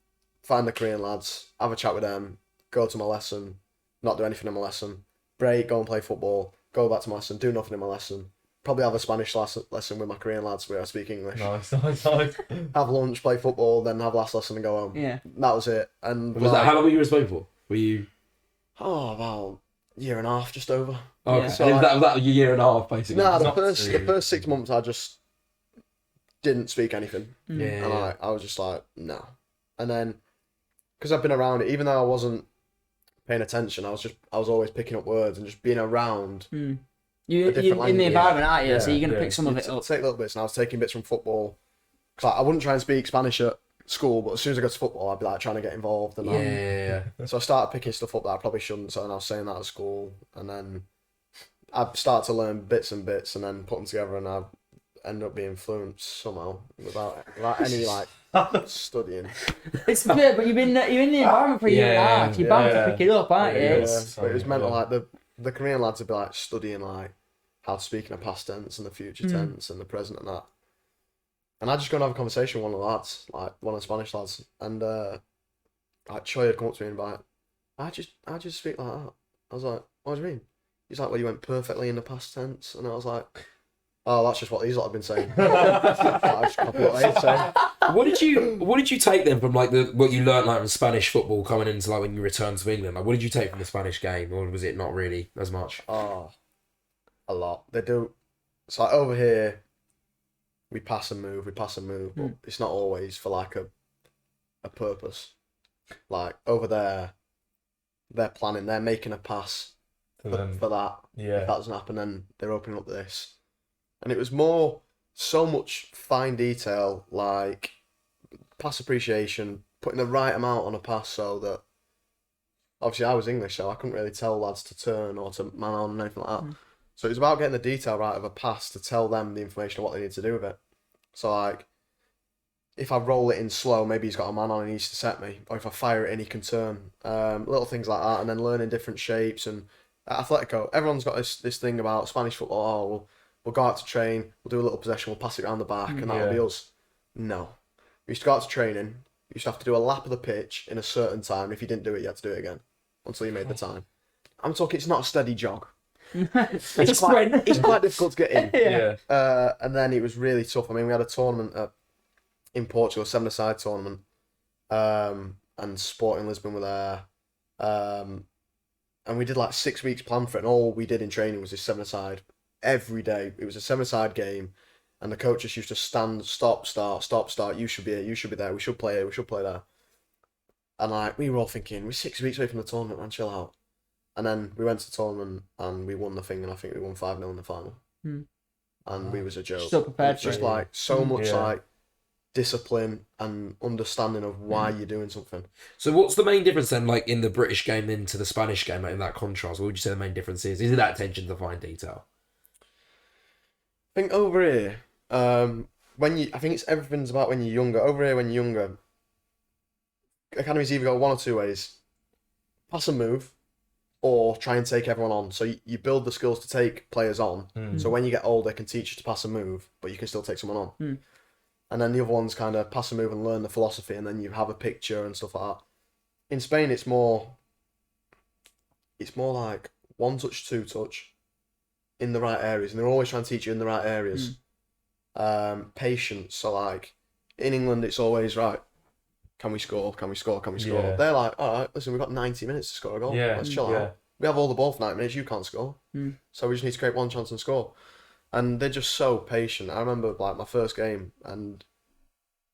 Speaker 3: find the Korean lads, have a chat with them, go to my lesson, not do anything in my lesson, break, go and play football, go back to my lesson, do nothing in my lesson, probably have a Spanish lesson with my Korean lads where I speak English.
Speaker 4: Nice.
Speaker 3: Have lunch, play football, then have last lesson and go home.
Speaker 2: Yeah.
Speaker 3: That was it. And
Speaker 1: Was that how long were you in Spain for? Were you?
Speaker 3: Oh, about a year and a half, just over.
Speaker 1: Oh, okay.
Speaker 2: Yeah.
Speaker 3: So
Speaker 1: And was that a year and a half basically?
Speaker 3: No, the
Speaker 4: Not
Speaker 3: first
Speaker 4: too-
Speaker 3: 6 months I just didn't speak anything.
Speaker 1: Yeah.
Speaker 3: And I was just like, no. And then, because I've been around it, even though I wasn't paying attention, I was always picking up words and just being around.
Speaker 2: You
Speaker 3: different
Speaker 2: in the
Speaker 3: language.
Speaker 2: environment, aren't you?
Speaker 3: Yeah.
Speaker 2: So you're going to
Speaker 4: Yeah.
Speaker 2: pick some of it up.
Speaker 3: Take little bits, and I was taking bits from football. Cause I wouldn't try and speak Spanish at school, but as soon as I got to football, I'd be like trying to get involved. And
Speaker 1: Yeah.
Speaker 3: so I started picking stuff up that I probably shouldn't. So then I was saying that at school, and then I started to learn bits and bits, and then put them together, and I ended up being fluent somehow without any like studying.
Speaker 2: It's good, but you're in the environment for a year and a half. You're bound to pick it up, aren't you?
Speaker 4: Yeah.
Speaker 2: It's-
Speaker 3: But it was meant like the Korean lads would be like studying like how to speak in the past tense and the future tense and the present and that. And I just go and have a conversation with one of the lads, like one of the Spanish lads, and like Choi had come up to me and be like, I just speak like that. I was like, what do you mean? He's like, well, you went perfectly in the past tense, and I was like, oh, that's just what these lot have been saying. I just copy what they say.
Speaker 1: What did you take then from like what you learnt like from Spanish football coming into like when you returned to England? Like what did you take from the Spanish game, or was it not really as much?
Speaker 3: Oh, a lot. They do. It's like over here, we pass and move, but it's not always for like a purpose. Like over there, they're planning, they're making a pass for that.
Speaker 4: Yeah.
Speaker 3: If that doesn't happen, then they're opening up this. And it was so much fine detail, like pass appreciation, putting the right amount on a pass so that obviously I was English, so I couldn't really tell lads to turn or to man on and anything like that. So it was about getting the detail right of a pass to tell them the information of what they need to do with it. So like, if I roll it in slow, maybe he's got a man on and he needs to set me. Or if I fire it in, he can turn. Little things like that, and then learning different shapes. And at Atletico, everyone's got this thing about Spanish football. Oh, we'll go out to train, we'll do a little possession, we'll pass it around the back, and that'll be us. No. We used to go out to training, you used to have to do a lap of the pitch in a certain time. If you didn't do it, you had to do it again until you made the time. I'm talking, it's not a steady jog. It's quite difficult to get in.
Speaker 2: Yeah.
Speaker 3: And then it was really tough. I mean, we had a tournament in Portugal, a 7-a-side tournament, and Sporting Lisbon were there. And we did like 6 weeks plan for it, and all we did in training was this 7-a-side every day. It was a 7-a-side game, and the coaches used to stand, stop, start. You should be here, you should be there, we should play here, we should play there. And like, we were all thinking, we're 6 weeks away from the tournament, man, chill out. And then we went to the tournament and we won the thing, and I think we won 5-0 in the final. And we was a joke.
Speaker 2: Still prepared
Speaker 3: for it. Just like so much like discipline and understanding of why you're doing something.
Speaker 1: So what's the main difference then, like in the British game into the Spanish game, like in that contrast? What would you say the main difference is? Is it that attention to fine detail?
Speaker 3: I think over here, I think it's everything's about when you're younger. Over here, when you're younger, academies either go one or two ways: pass and move, or try and take everyone on. So you build the skills to take players on. So when you get older, they can teach you to pass and move, but you can still take someone on. And then the other one's kind of pass and move and learn the philosophy, and then you have a picture and stuff like that. In Spain, it's more like one touch, two touch, in the right areas, and they're always trying to teach you in the right areas. Patience. So like in England, it's always right. Can we score? Can we score? Can we score?
Speaker 4: Yeah.
Speaker 3: They're like, all right, listen, we've got 90 minutes to score a goal. Let's chill out. We have all the ball for 90 minutes. You can't score, so we just need to create one chance and score. And they're just so patient. I remember like my first game, and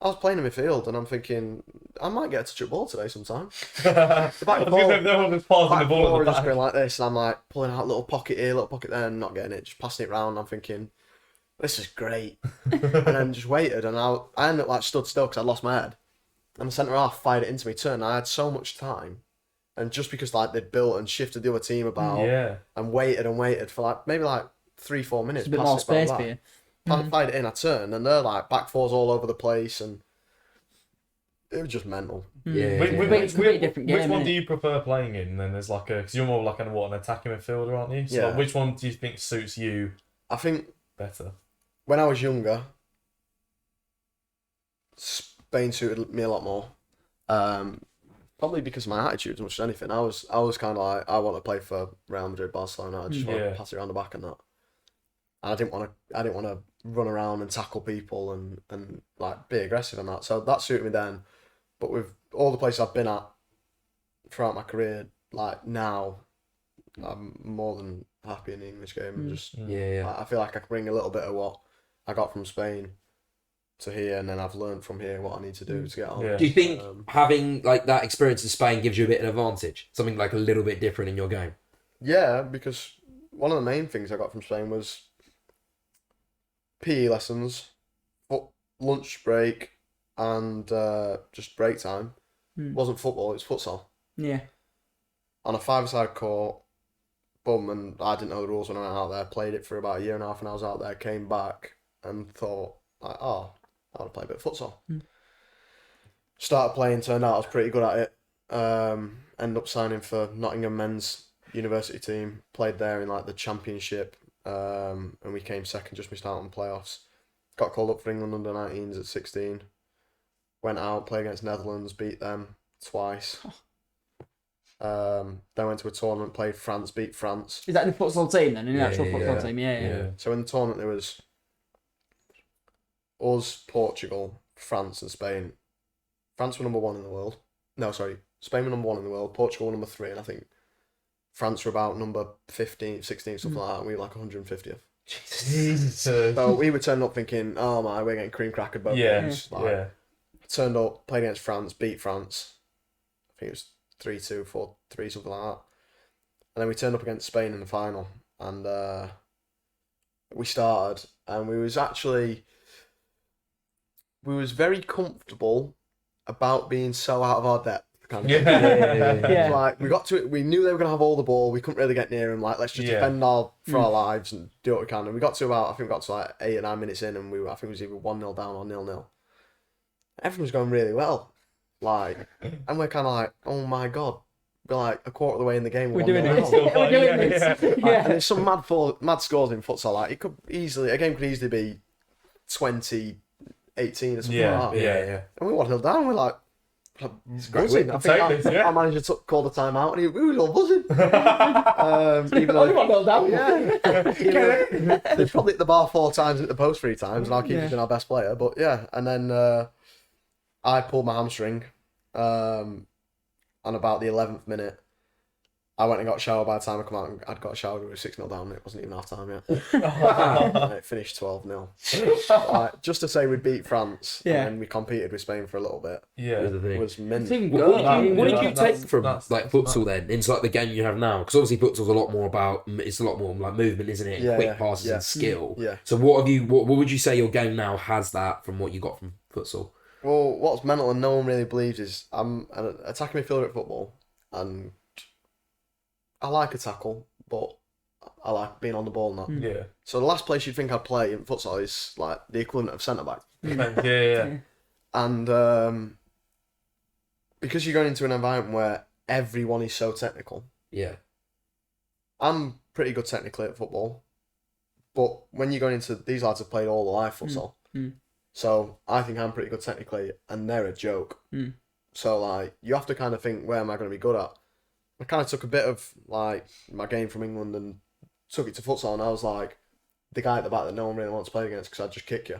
Speaker 3: I was playing in midfield, and I'm thinking, I might get a touch of ball today sometime. The back four just going like this, and I'm like pulling out a little pocket here, little pocket there, and not getting it, just passing it round. I'm thinking, this is great. And then just waited, and I ended up like stood still because I lost my head. And the centre half fired it into me, turn. I had so much time, and just because like they'd built and shifted the other team about, and waited for like maybe like 3-4 minutes.
Speaker 2: It's a bit more space for you.
Speaker 3: I fired it in, I turned, and they're like back fours all over the place, and it was just mental.
Speaker 2: It's a pretty different game.
Speaker 4: Which one do you prefer playing in? Then there's like because you're more like an attacking midfielder, aren't you? So like, which one do you think suits you?
Speaker 3: I think
Speaker 4: better.
Speaker 3: When I was younger, Spain suited me a lot more. Probably because of my attitude as much as anything. I was kind of like, I want to play for Real Madrid, Barcelona. I just want to pass it around the back and that. And I didn't want to run around and tackle people and like be aggressive and that. So that suited me then. But with all the places I've been at throughout my career, like now, I'm more than happy in the English game. And just I feel like I can bring a little bit of what I got from Spain to here, and then I've learned from here what I need to do to get on.
Speaker 1: Do you think having like that experience in Spain gives you a bit of advantage? Something like a little bit different in your game? Yeah,
Speaker 3: because one of the main things I got from Spain was PE lessons, lunch break, and just break time. It wasn't football, it was futsal.
Speaker 2: Yeah.
Speaker 3: On a 5-a-side court, boom, and I didn't know the rules when I went out there. Played it for about a year and a half, and I was out there, came back, and thought, like, oh, I want to play a bit of futsal. Started playing, turned out I was pretty good at it. Ended up signing for Nottingham men's university team. Played there in like the championship, and we came second, just missed out on playoffs. Got called up for England under 19s at 16. Went out, played against Netherlands, beat them twice. Then went to a tournament, played France, beat France.
Speaker 2: Is that in the futsal team then? In the actual futsal team? Yeah.
Speaker 3: So in the tournament there was us, Portugal, France and Spain. France were number 1 in the world. No, sorry. Spain were number 1 in the world. Portugal were number 3, and I think France were about number 15, 16, something like that, and we were like 150th.
Speaker 4: Jesus.
Speaker 3: So we were turning up thinking, oh my, we're getting cream crackered both games. Turned up, played against France, beat France. I think it was 3-2, 4-3, something like that. And then we turned up against Spain in the final, and we started, and we was very comfortable about being so out of our depth. kind of
Speaker 2: Yeah.
Speaker 3: Like we got to it, we knew they were gonna have all the ball. We couldn't really get near them. Like let's just defend for our lives and do what we can. And we got to like 8 or 9 minutes in, and I think it was either 1-0 down or 0-0. Everything was going really well, like, and we're kind of like, oh my god, we're like a quarter of the way in the game.
Speaker 2: We're doing it.
Speaker 3: We're
Speaker 2: doing this. Yeah.
Speaker 3: And there's some mad scores in futsal. Like a game could easily be 20-18 or something like that.
Speaker 4: Yeah.
Speaker 3: And we 1-0 down. We're like, it's
Speaker 4: buzzing.
Speaker 3: I think our manager called the time out, and we were all buzzing. Even though,
Speaker 2: Only 1-0 down.
Speaker 3: yeah. They've probably hit the bar 4 times, hit the post 3 times, and I'll keep being our best player. But yeah, and then I pulled my hamstring on about the 11th minute. I went and got a shower. By the time I come out, I'd got a shower. We were 6-0 down. It wasn't even half time yet. And it finished 12-0. Just to say we beat France, and then we competed with Spain for a little bit.
Speaker 4: Yeah,
Speaker 3: It was mint.
Speaker 1: What did you take from like futsal then into like the game you have now? Because obviously futsal's a lot more like movement, isn't it? Quick passes and skill.
Speaker 3: Yeah.
Speaker 1: So what would you say your game now has that from what you got from futsal?
Speaker 3: Well, what's mental and no one really believes is I'm an attacking midfielder at football, and I like a tackle, but I like being on the ball now.
Speaker 4: Yeah.
Speaker 3: So the last place you'd think I'd play in futsal is like the equivalent of centre back.
Speaker 4: Yeah.
Speaker 3: And because you're going into an environment where everyone is so technical.
Speaker 1: Yeah.
Speaker 3: I'm pretty good technically at football, but when you're going into these lads have played all the life futsal, so I think I'm pretty good technically, and they're a joke. So like you have to kind of think, where am I going to be good at? I kind of took a bit of like my game from England and took it to futsal, and I was like the guy at the back that no one really wants to play against because I'd just kick you.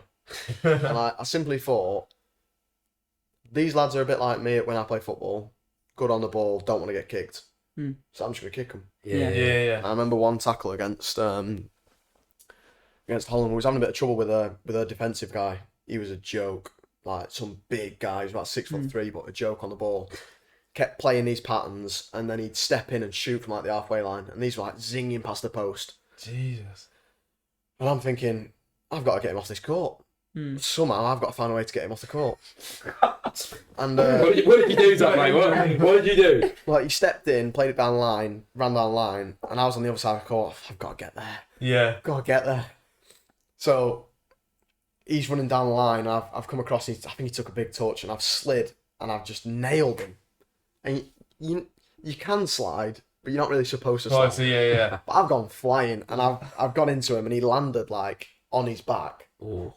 Speaker 3: And I simply thought, these lads are a bit like me when I play football, good on the ball, don't want to get kicked. So I'm just going to kick them.
Speaker 4: Yeah.
Speaker 3: I remember one tackle against Holland. We was having a bit of trouble with a defensive guy. He was a joke, like some big guy, he was about 6'3", but a joke on the ball. Kept playing these patterns, and then he'd step in and shoot from like the halfway line, and these were like zinging past the post.
Speaker 4: Jesus.
Speaker 3: And I'm thinking, I've got to get him off this court. Somehow I've got to find a way to get him off the court. And
Speaker 1: what did you do, Zach, mate? What did you do?
Speaker 3: Like he stepped in, played it down the line, ran down the line, and I was on the other side of the court. I've got to get there.
Speaker 4: Yeah.
Speaker 3: Got to get there. So he's running down the line. I've come across. I think he took a big touch, and I've slid, and I've just nailed him. And you can slide, but you're not really supposed to slide.
Speaker 4: Oh, so yeah.
Speaker 3: But I've gone flying, and I've gone into him, and he landed like on his back.
Speaker 1: Ooh.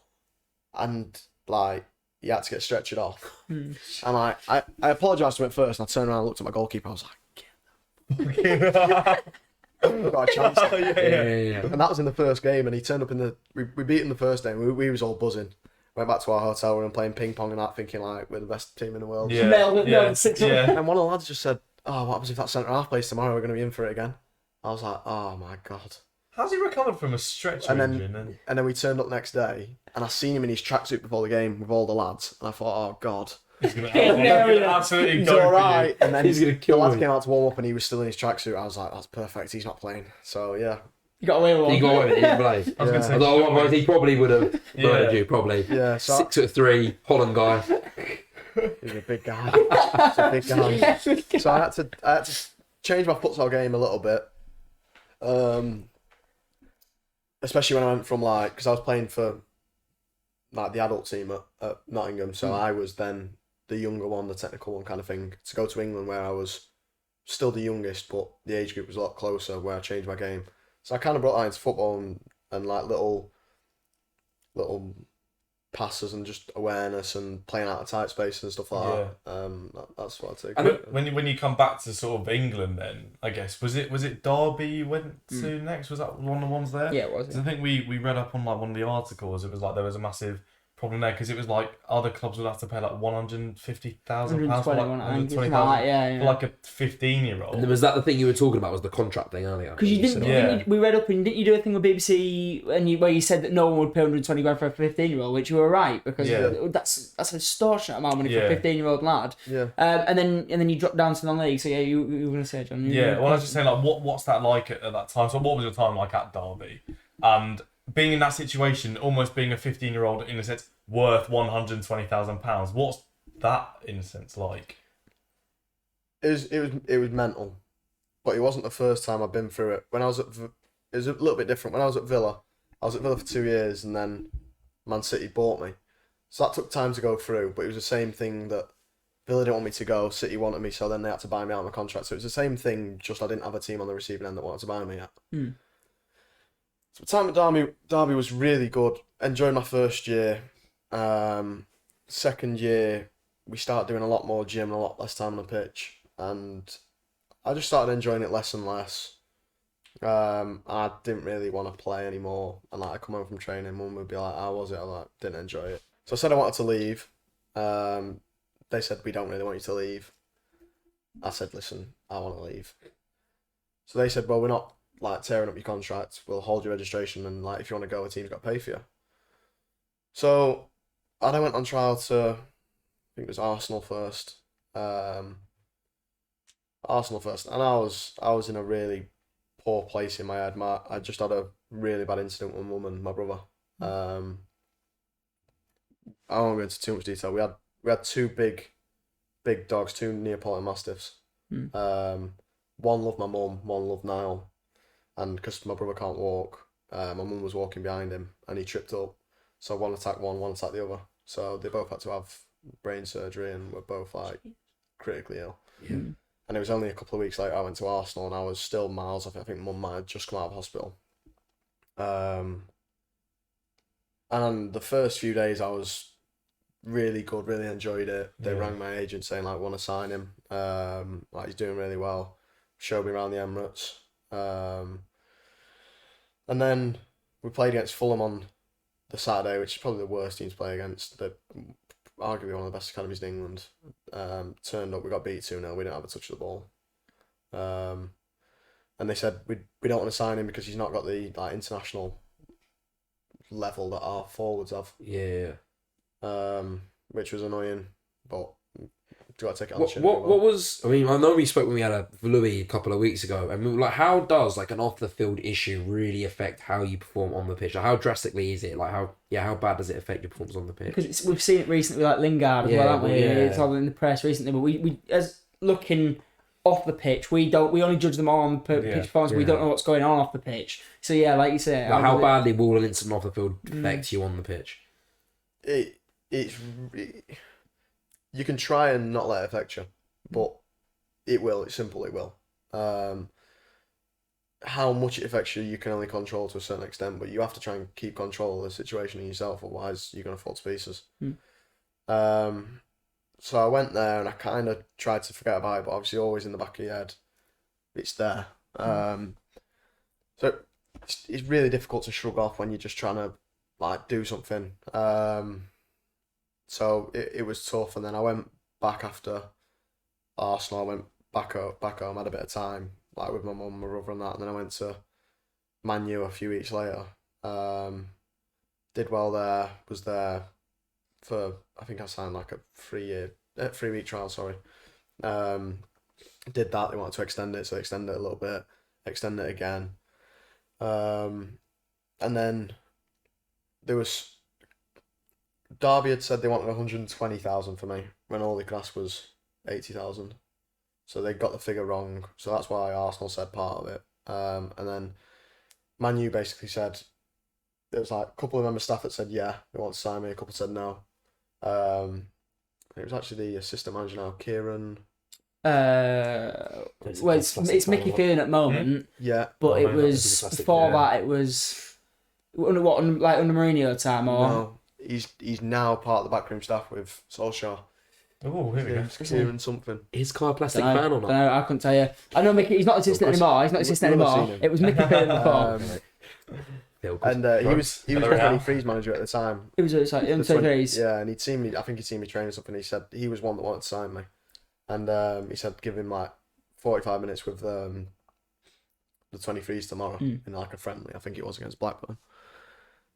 Speaker 3: And like he had to get stretchered off. And I apologised to him at first, and I turned around and looked at my goalkeeper. I was like, get them. Got a chance.
Speaker 1: Yeah.
Speaker 3: And that was in the first game, and he turned up we beat him the first game. We was all buzzing. Went back to our hotel room playing ping pong and that, thinking like we're the best team in the world.
Speaker 4: Yeah.
Speaker 3: And one of the lads just said, "Oh, what happens if that centre half plays tomorrow? We're going to be in for it again." I was like, "Oh my god."
Speaker 4: How's he recovered from a stretcher injury?
Speaker 3: And then we turned up next day, and I seen him in his tracksuit before the game with all the lads, and I thought, "Oh god."
Speaker 4: He's going to absolutely
Speaker 3: He's
Speaker 4: go
Speaker 3: all right. And then
Speaker 1: he's going to kill
Speaker 3: the lads
Speaker 1: me.
Speaker 3: came out to warm up, and he was still in his tracksuit. I was like, "That's perfect. He's not playing." So yeah.
Speaker 2: You got away with one.
Speaker 1: He got away with it, he didn't play.
Speaker 4: I was going to say,
Speaker 1: Otherwise, he probably would have murdered you, probably.
Speaker 3: Yeah. So
Speaker 1: 6'3", Holland guy.
Speaker 3: he's a big guy. He's a big guy. So I had to change my futsal game a little bit. Especially when I went from like, because I was playing for like the adult team at Nottingham, so I was then the younger one, the technical one kind of thing, to go to England where I was still the youngest, but the age group was a lot closer, where I changed my game. So I kind of brought that into football and like little passes and just awareness and playing out of tight spaces and stuff like that. That's what I take.
Speaker 4: And when you come back to sort of England, then I guess was it Derby you went to next? Was that one of the ones there?
Speaker 2: Yeah, it was.
Speaker 4: 'Cause I think we read up on like one of the articles. It was like there was a massive problem there because it was like other clubs would have to pay like £150,000 for like
Speaker 2: for
Speaker 4: like a 15-year-old.
Speaker 1: And was that the thing you were talking about? Was the contract thing earlier?
Speaker 2: Because you didn't. We read up and didn't you do a thing with BBC where you said that no one would pay 120 grand for a 15-year-old, which you were right because that's an extortionate amount of money for a 15-year-old lad.
Speaker 3: Yeah.
Speaker 2: And then you dropped down to non-league. So yeah, you were gonna say, John.
Speaker 4: Well, I was just saying like what's that like at that time? So what was your time like at Derby? And being in that situation, almost being a 15-year-old in a sense worth £120,000. What's that in a sense like?
Speaker 3: It was mental, but it wasn't the first time I've been through it. When I was it was a little bit different. When I was at Villa for 2 years, and then Man City bought me, so that took time to go through. But it was the same thing that Villa didn't want me to go, City wanted me, so then they had to buy me out of my contract. So it was the same thing, just I didn't have a team on the receiving end that wanted to buy me yet. So the time at Derby was really good. Enjoyed my first year. Second year, we started doing a lot more gym and a lot less time on the pitch. And I just started enjoying it less and less. I didn't really want to play anymore. And like I come home from training, Mum would be like, "How was it?" I like, didn't enjoy it. So I said I wanted to leave. They said, "We don't really want you to leave." I said, "Listen, I want to leave." So they said, "Well, we're not like tearing up your contract. We'll hold your registration, and like if you want to go, a team's got to pay for you." So I then went on trial to, I think it was Arsenal first. And I was in a really poor place in my head. I just had a really bad incident with my mum and my brother. I won't go into too much detail. We had two big dogs, two Neapolitan Mastiffs. One loved my mum, one loved Niall, and because my brother can't walk, my mum was walking behind him and he tripped up. So one attacked one attacked the other. So they both had to have brain surgery and were both like critically ill.
Speaker 1: Yeah.
Speaker 3: And it was only a couple of weeks later I went to Arsenal and I was still miles off it. I think Mum might have just come out of hospital. And the first few days I was really good, really enjoyed it. They rang my agent saying like want to sign him. Like he's doing really well. Showed me around the Emirates. And then we played against Fulham on the Saturday, which is probably the worst team to play against. They're arguably one of the best academies in England. Turned up, we got beat 2-0. We didn't have a touch of the ball. And they said we don't want to sign him because he's not got the like international level that our forwards have.
Speaker 1: Yeah.
Speaker 3: Which was annoying, but do I take it on the chin?
Speaker 1: What was? I mean, I know we spoke when we had a Louis a couple of weeks ago. I mean, like, how does like an off the field issue really affect how you perform on the pitch? Like, how drastically is it? Like, how bad does it affect your performance on the pitch?
Speaker 2: Because we've seen it recently with like Lingard as well, haven't we?
Speaker 1: Yeah.
Speaker 2: It's all in the press recently. But we as looking off the pitch, we only judge them on pitch performance. We don't know what's going on off the pitch. So yeah, like you say,
Speaker 1: like how badly will an incident off the field affect you on the pitch?
Speaker 3: You can try and not let it affect you, but it will. It's simple. It will. How much it affects you, you can only control to a certain extent, but you have to try and keep control of the situation in yourself, otherwise you're going to fall to pieces. So I went there and I kind of tried to forget about it, but obviously always in the back of your head, it's there. So it's really difficult to shrug off when you're just trying to like do something. So it was tough, and then I went back after Arsenal. I went back home, had a bit of time, like with my mum and my brother and that, and then I went to Man U a few weeks later. Did well there, was there for, I think I signed like a 3-week trial, sorry. Did that, they wanted to extend it, so they extended it a little bit, extend it again. And then there was... Derby had said they wanted 120,000 for me when all they could ask was 80,000. So they got the figure wrong. So that's why Arsenal said part of it. And then Man U basically said, there was like a couple of member staff that said, yeah, they want to sign me. A couple said no. It was actually the assistant manager now, Kieran.
Speaker 2: Well, it's Mickey Feeling at the moment.
Speaker 3: Yeah.
Speaker 2: But it was, before that, it was, under Mourinho time or...
Speaker 3: No. He's now part of the backroom staff with Solskjaer.
Speaker 4: Oh, here we go.
Speaker 3: Kieran something.
Speaker 1: Is Kyle Plastic fan or not?
Speaker 2: No, I couldn't tell you. I know Mickey. He's not assistant anymore. It was Mickey Feeling before.
Speaker 3: And he was Danny Free's manager at the time.
Speaker 2: It was like
Speaker 3: Yeah, and he'd seen me. I think he'd seen me train or something. He said he was one that wanted to sign me, and he said give him like 45 minutes with the 23s tomorrow in like a friendly. I think it was against Blackburn.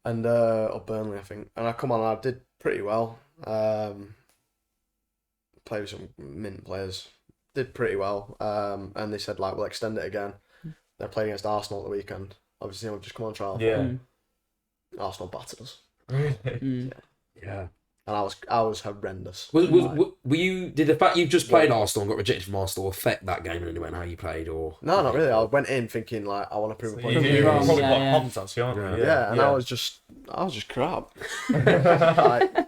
Speaker 3: And or Burnley, I think. And I come on and I did pretty well. Played with some mint players. Did pretty well. And they said like we'll extend it again. They're playing against Arsenal at the weekend. Obviously we've just come on trial.
Speaker 4: Yeah.
Speaker 3: Arsenal battered us.
Speaker 4: Really?
Speaker 1: Yeah.
Speaker 3: and I was horrendous.
Speaker 1: Were you? Did the fact you've just played Arsenal and got rejected from Arsenal affect that game in any way and how you played, or?
Speaker 3: No, not really. I went in thinking like I want to prove a point.
Speaker 4: You're
Speaker 2: wrong.
Speaker 4: probably
Speaker 2: Yeah,
Speaker 4: quite
Speaker 2: yeah.
Speaker 4: pumped actually, aren't you?
Speaker 3: Yeah, and I was just crap. Like,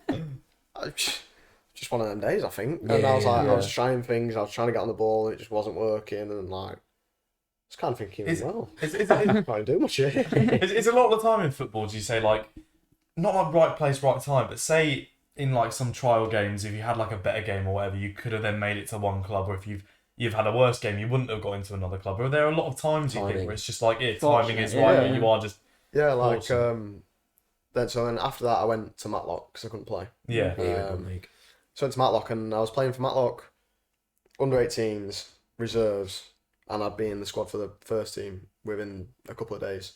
Speaker 3: just one of them days, I think. And I was like, I was trying things. I was trying to get on the ball, and it just wasn't working. And like, I was kind of thinking, I can't do much here.
Speaker 4: It's a lot of the time in football. Do you say like, not like right place, right time, but say in like some trial games, if you had like a better game or whatever, you could have then made it to one club, or if you've had a worse game, you wouldn't have got into another club. Or there are a lot of times you think where it's just like timing is right, and you are just
Speaker 3: like
Speaker 4: awesome.
Speaker 3: then after that I went to Matlock because I couldn't play.
Speaker 4: Yeah.
Speaker 3: So I went to Matlock and I was playing for Matlock under 18s reserves, and I'd be in the squad for the first team within a couple of days.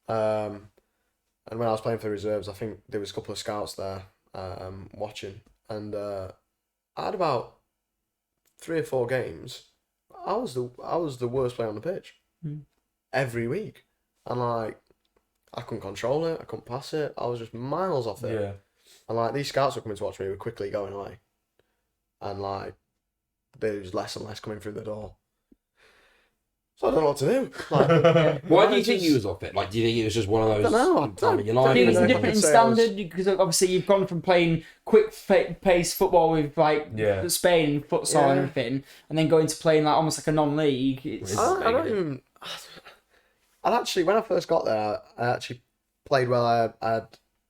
Speaker 3: And when I was playing for the reserves, I think there was a couple of scouts there watching, and I had about 3 or 4 games. I was the worst player on the pitch every week, and like I couldn't control it, I couldn't pass it. I was just miles off it.
Speaker 4: Yeah.
Speaker 3: And like these scouts were coming to watch me, were quickly going away, and like there was less and less coming through the door. So I don't know what to do. Like,
Speaker 1: why do you think you was off it? Like, do you think it was just one of those?
Speaker 3: I don't know.
Speaker 1: Time in your
Speaker 2: I
Speaker 1: life?
Speaker 2: think it's
Speaker 3: know
Speaker 2: a
Speaker 3: if I
Speaker 2: different
Speaker 3: could say I was-
Speaker 2: standard because obviously you've gone from playing quick pace football with like Spain futsal and everything, and then going to playing like almost like a non-league. It's,
Speaker 3: I don't even. I'd actually, when I first got there, I actually played well. I had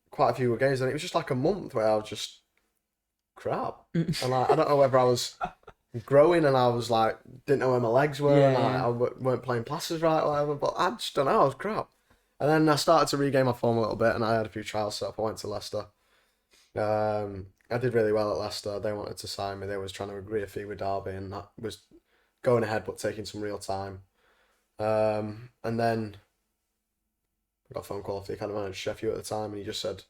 Speaker 3: quite a few games, and it was just like a month where I was just crap. And like, I don't know whether I was growing and I was like, didn't know where my legs were, and like, I weren't playing passes right or whatever, but I just don't know, I was crap. And then I started to regain my form a little bit, and I had a few trials set up. I went to Leicester. I did really well at Leicester. They wanted to sign me. They was trying to agree a fee with Derby, and that was going ahead but taking some real time. And then I got a phone call off the academy manager, Sheffield at the time, and he just said,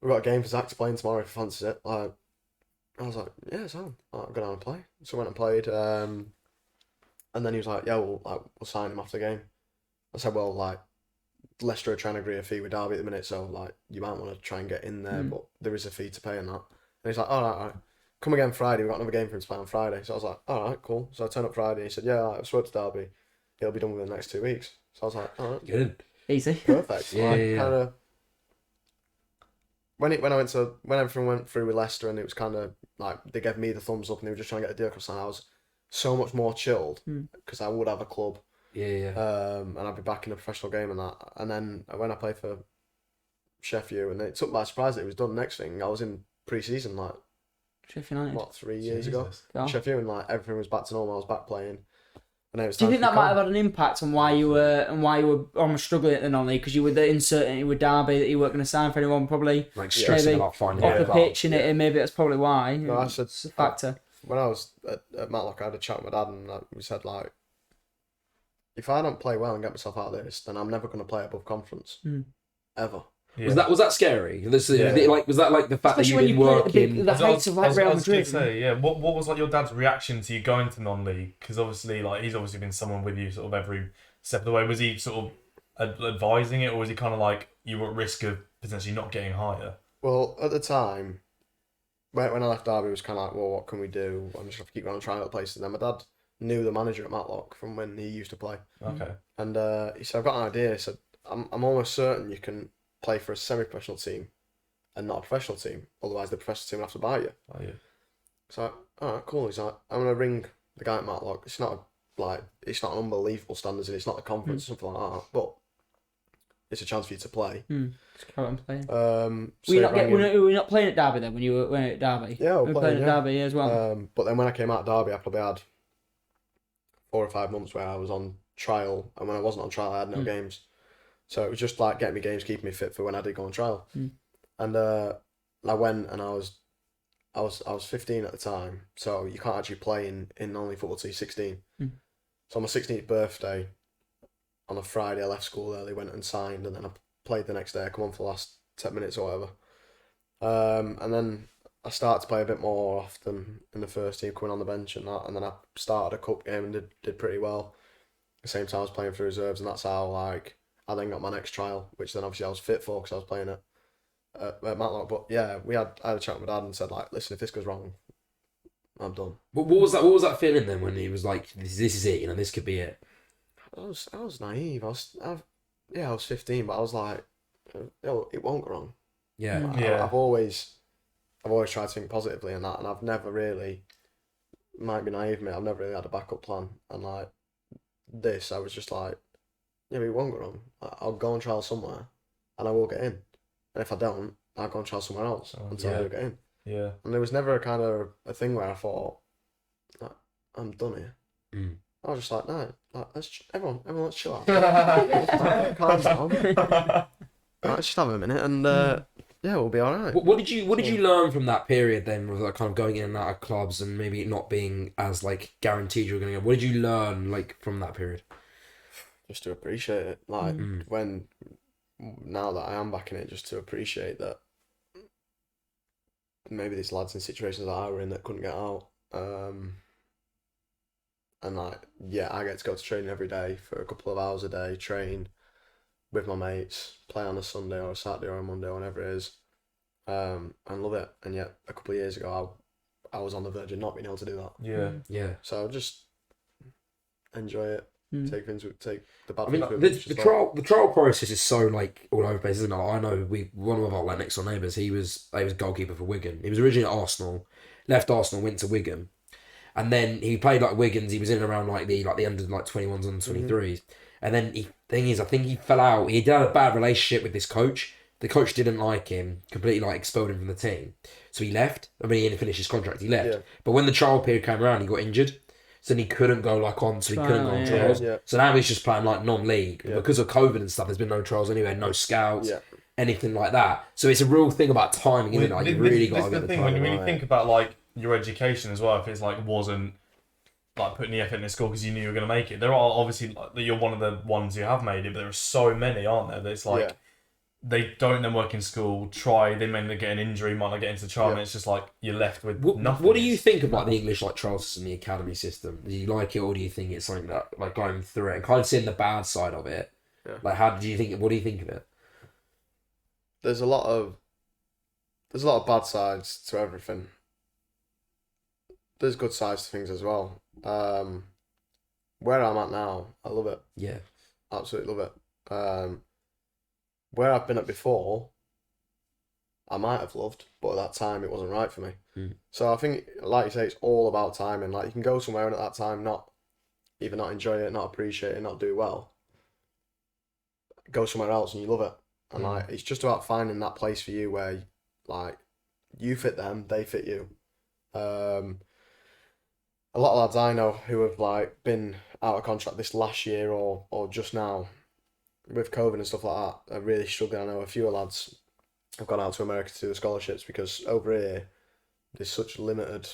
Speaker 3: "We've got a game for Zach to play in tomorrow if he fancies it." Like, I was like, "Yeah, it's on. I'll go down and play." So I went and played. And then he was like, "Yeah, we'll sign him after the game." I said, "Well, like, Leicester are trying to agree a fee with Derby at the minute, so like you might want to try and get in there, but there is a fee to pay and that." And he's like, "All right. Come again Friday. We've got another game for him to play on Friday." So I was like, "All right, cool." So I turned up Friday, and he said, "Yeah, I've spoke to Derby. It'll be done within the next 2 weeks." So I was like, "All right,
Speaker 1: Good.
Speaker 2: easy.
Speaker 3: perfect."
Speaker 1: Yeah,
Speaker 3: like,
Speaker 1: yeah.
Speaker 3: kind of. When everything went through with Leicester, and it was kind of like they gave me the thumbs up, and they were just trying to get a deal across the line, I was so much more chilled because I would have a club. And I'd be back in a professional game and that. And then when I played for Sheffield, and it took by surprise that it was done. Next thing, I was in pre-season like
Speaker 2: Sheffield United.
Speaker 3: 3 years ago.
Speaker 2: Oh.
Speaker 3: Sheffield, and like everything was back to normal. I was back playing. And it was
Speaker 2: Do you
Speaker 3: time
Speaker 2: think
Speaker 3: to
Speaker 2: that might
Speaker 3: become-
Speaker 2: have had an impact on why you were almost struggling at the non-league because you were the uncertainty with Derby that you weren't going to sign for anyone probably
Speaker 1: Like stressing
Speaker 2: maybe
Speaker 1: about finding
Speaker 2: off
Speaker 1: a
Speaker 2: the
Speaker 1: club.
Speaker 2: pitch in it, and maybe that's probably why.
Speaker 3: No, I said
Speaker 2: It's a factor.
Speaker 3: when I was at Matlock, I had a chat with my dad, and we said like, if I don't play well and get myself out of this, then I'm never going to play above conference ever.
Speaker 1: Was that scary? Was that like the fact
Speaker 2: Especially
Speaker 1: that
Speaker 2: when
Speaker 1: you've
Speaker 2: you
Speaker 1: been
Speaker 2: play
Speaker 1: working?
Speaker 2: the heights of like Real Madrid.
Speaker 4: What was like your dad's reaction to you going to non-league? Because obviously, like he's obviously been someone with you sort of every step of the way. Was he sort of advising it, or was he kind of like you were at risk of potentially not getting higher?
Speaker 3: Well, at the time, when I left Derby, it was kind of like, well, what can we do? I'm just going to keep going and trying other places. And then my dad knew the manager at Matlock from when he used to play.
Speaker 4: Okay.
Speaker 3: And he said, "I've got an idea." He said, I'm almost certain you can play for a semi-professional team and not a professional team. Otherwise, the professional team will have to buy you.
Speaker 4: Oh yeah.
Speaker 3: So, all right, cool. He's like, "I'm going to ring the guy at Matlock. It's not an unbelievable standards, and it's not a conference or something like that, but it's a chance for you to play."
Speaker 2: Just carry on playing.
Speaker 3: So
Speaker 2: Were you not playing at Derby then when you were at Derby?
Speaker 3: Yeah,
Speaker 2: we were playing at Derby as well.
Speaker 3: But then when I came out of Derby, I probably had 4 or 5 months where I was on trial, and when I wasn't on trial, I had no games. So it was just like getting me games, keeping me fit for when I did go on trial. And I went, and I was 15 at the time, so you can't actually play in non-league football till you're 16. So on my 16th birthday, on a Friday, I left school early, went and signed, and then I played the next day. I come on for the last 10 minutes or whatever. And then I started to play a bit more often in the first team, coming on the bench and that. And then I started a cup game and did pretty well. At the same time, I was playing for reserves, and that's how like I then got my next trial, which then obviously I was fit for because I was playing it. at Matlock. But yeah, I had a chat with my dad and said like, listen, if this goes wrong, I'm done.
Speaker 1: What was that? What was that feeling then when he was like, "This is it. This could be it."
Speaker 3: I was naive. I was 15, but I was like, it won't go wrong.
Speaker 1: Yeah.
Speaker 3: I've always tried to think positively in that, and I've never really, might be naive, mate, I've never really had a backup plan. And like this, I was just like, yeah, but it won't go wrong. I'll go and trial somewhere, and I will get in. And if I don't, I'll go and trial somewhere else until I do get in.
Speaker 4: Yeah.
Speaker 3: And there was never a kind of a thing where I thought, like, I'm done here. I was just like, no, like, everyone, let's chill out. Calm down. Let's just have a minute, and yeah, we'll be all right.
Speaker 1: What did you learn from that period then, with like kind of going in and out of clubs and maybe not being as like guaranteed you were going to go? What did you learn like from that period?
Speaker 3: Just to appreciate it, like now that I am back in it, just to appreciate that maybe these lads in situations that I were in that couldn't get out, and like I get to go to training every day for a couple of hours a day, train with my mates, play on a Sunday or a Saturday or a Monday, whenever it is, and love it. And yet a couple of years ago, I was on the verge of not being able to do that.
Speaker 1: Yeah.
Speaker 3: So just enjoy it. Take the bad
Speaker 1: I mean,
Speaker 3: things.
Speaker 1: the trial process is so like all over the place, isn't it? I know one of our like next door neighbours, he was goalkeeper for Wigan. He was originally at Arsenal, left Arsenal, went to Wigan, and then he played like Wigan's. He was in and around like the under like 21s and 23s, and then I think he fell out. He had a bad relationship with this coach. The coach didn't like him, completely like expelled him from the team, so he left. I mean, he didn't finish his contract. He left, but when the trial period came around, he got injured. So then he couldn't go like on, so he couldn't go on trials. Yeah. So now he's just playing like non-league. Yeah. Because of COVID and stuff, there's been no trials anyway, no scouts, anything like that. So it's a real thing about timing, isn't it? Like, you really got to get the timing right.
Speaker 4: When you think about like your education as well, if it's like wasn't like putting the effort in school because you knew you were going to make it, there are obviously like, you're one of the ones who have made it, but there are so many, aren't there? That it's like they don't then work in school, they may get an injury, might not get into the trial, and it's just like you're left with nothing.
Speaker 1: What do you think about the English like trial system, the academy system? Do you like it, or do you think it's something that like going through it and kind of seeing the bad side of it? Yeah. Like, what do you think of it?
Speaker 3: There's a lot of bad sides to everything. There's good sides to things as well. Where I'm at now, I love it.
Speaker 1: Yeah,
Speaker 3: absolutely love it. Where I've been at before, I might have loved, but at that time it wasn't right for me. So I think, like you say, it's all about timing. Like, you can go somewhere and at that time not enjoy it, not appreciate it, not do well. Go somewhere else and you love it. And like, it's just about finding that place for you where like you fit them, they fit you. A lot of lads I know who have like been out of contract this last year or just now, with COVID and stuff like that, are really struggling. I know a few lads have gone out to America to do the scholarships because over here there's such limited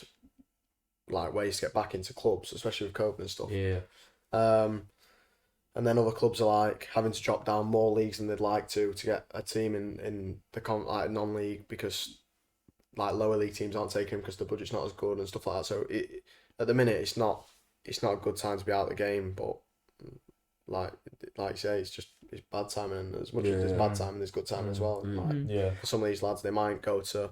Speaker 3: like ways to get back into clubs, especially with COVID and stuff.
Speaker 1: Yeah.
Speaker 3: And then other clubs are like having to drop down more leagues than they'd like to get a team in the like non-league, because like lower league teams aren't taking them because the budget's not as good and stuff like that. So at the minute it's not a good time to be out of the game, but like you say, it's bad timing, and as much as there's bad timing, there's good timing as well. Like, for some of these lads, they might go to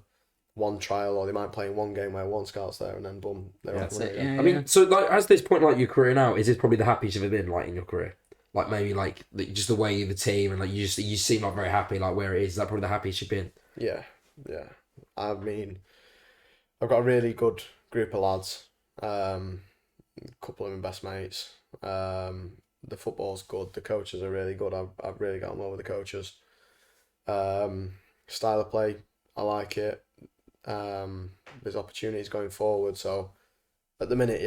Speaker 3: one trial, or they might play in one game where one scout's there, and then boom, they're off.
Speaker 1: I mean, so like, as this point, like your career now, is this probably the happiest you've ever been, like in your career? Like maybe like just the way the team, and like you seem like very happy, like where it is. Is that probably the happiest you've been?
Speaker 3: Yeah. I mean, I've got a really good group of lads. A couple of my best mates. The football's good. The coaches are really good. I've really got on well with the coaches. Style of play, I like it. There's opportunities going forward. So at the minute,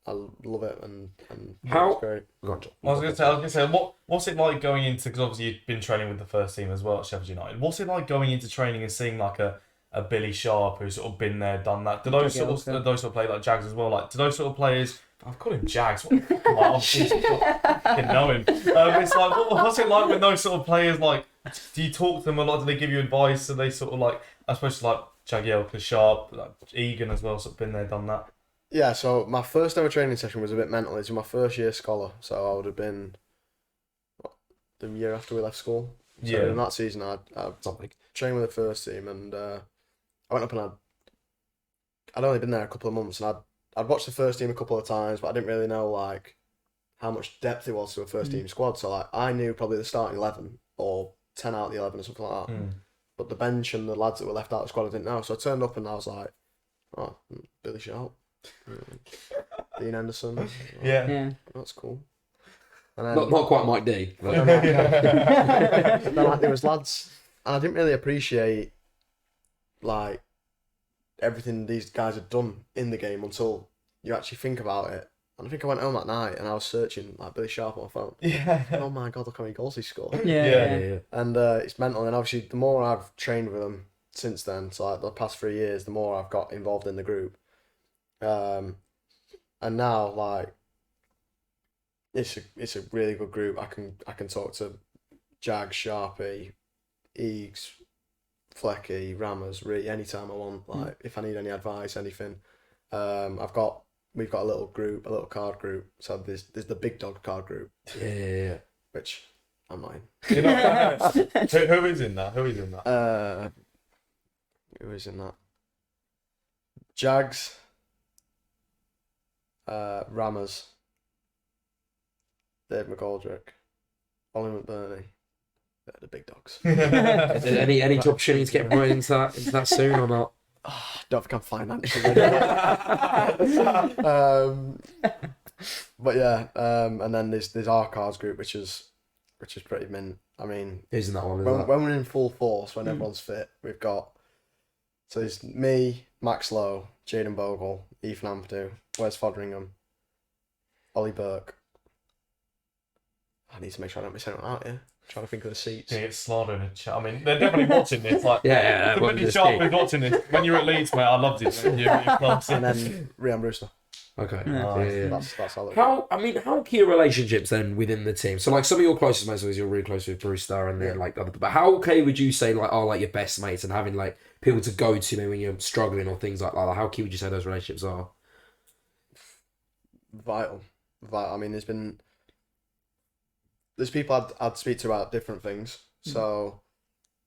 Speaker 3: I love it, and it's great.
Speaker 4: I was gonna say, what's it like going into? Because obviously you've been training with the first team as well at Sheffield United. What's it like going into training and seeing like a Billy Sharp who's sort of been there, done that? Do those sort of play like Jags as well? Like, do those sort of players? I've called him Jags. What the fuck am I? I didn't know him. It's like, what's it like with those sort of players? Like, do you talk to them a lot? Do they give you advice? Do they sort of like, I suppose like Jagielka, Sharp, like Egan as well, sort of been there, done that?
Speaker 3: Yeah, so my first ever training session was a bit mental. It was my first year scholar, so I would have been the year after we left school. So in that season, I
Speaker 1: Something.
Speaker 3: trained with the first team, and I went up and I'd only been there a couple of months, and I'd watched the first team a couple of times, but I didn't really know like how much depth there was to a first team squad. So like I knew probably the starting 11 or 10 out of the 11 or something like that. But the bench and the lads that were left out of the squad, I didn't know. So I turned up and I was like, oh, Billy Sharp, Dean Henderson.
Speaker 2: Yeah.
Speaker 3: That's cool. And then,
Speaker 1: Not quite Mike D. But...
Speaker 3: then like, there was lads, and I didn't really appreciate like everything these guys had done in the game until you actually think about it. And I think I went home that night and I was searching like Billy Sharp on my phone.
Speaker 4: Yeah.
Speaker 3: Oh my god, look how many goals he scored.
Speaker 2: Yeah.
Speaker 3: And it's mental. And obviously, the more I've trained with them since then, so like the past 3 years, the more I've got involved in the group. And now like it's a really good group. I can talk to Jag, Sharpie, Eags, Flecky, Rammers, really anytime I want. Like if I need any advice, anything. We've got a little group, a little card group. So there's the big dog card group.
Speaker 1: Yeah.
Speaker 3: Which I'm not in.
Speaker 4: You know, who is in that? Who is in that?
Speaker 3: Who is in that? Jags, Rammers, Dave McGoldrick, Ollie McBurney. They're the big dogs.
Speaker 1: Any opportunities to get promoted into that soon or not?
Speaker 3: Don't think I'm financially ready. But yeah, and then there's our cards group, which is pretty mint. I mean,
Speaker 1: Who's in that one?
Speaker 3: when we're in full force, when everyone's fit, we've got there's me, Max Lowe, Jaden Bogle, Ethan Ampadu, Wes Foderingham, Ollie Burke. I need to make sure I don't miss anyone out here. Trying to think of the seats.
Speaker 4: Yeah, it's slaughtering in the chat. I mean, they're definitely watching this. Like,
Speaker 1: Yeah,
Speaker 4: Billy Sharp is watching this. When you were at Leeds, mate, I loved it. You're
Speaker 3: And then Rian Brewster.
Speaker 1: Okay.
Speaker 2: Yeah.
Speaker 3: That's how
Speaker 1: How key are relationships then within the team? So like some of your closest mates, obviously you're really close with Brewster and then like other, but how okay would you say like are like your best mates and having like people to go to maybe when you're struggling or things like that? Like, how key would you say those relationships are?
Speaker 3: vital. I mean, there's people I'd speak to about different things. So,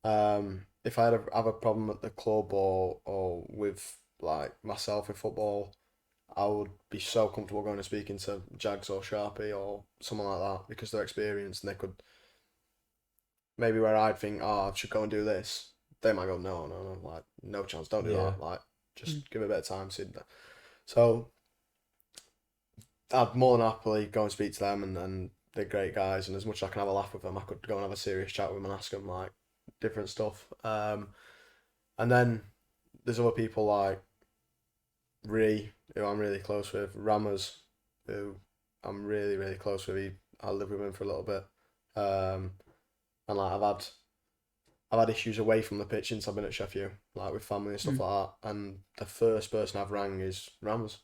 Speaker 3: if I have a problem at the club or with like myself with football, I would be so comfortable going and speaking to Jags or Sharpie or someone like that because they're experienced and they could maybe where I'd think, I should go and do this. They might go, no, like no chance, don't do that. Like just give it a bit of time. So I'd more than happily go and speak to them and they're great guys, and as much as I can have a laugh with them, I could go and have a serious chat with them and ask them like different stuff. And then there's other people like Ree, who I'm really close with, Rammers, who I'm really, really close with. I lived with him for a little bit. And like I've had issues away from the pitch since I've been at Sheffield, like with family and stuff like that. And the first person I've rang is Rammers.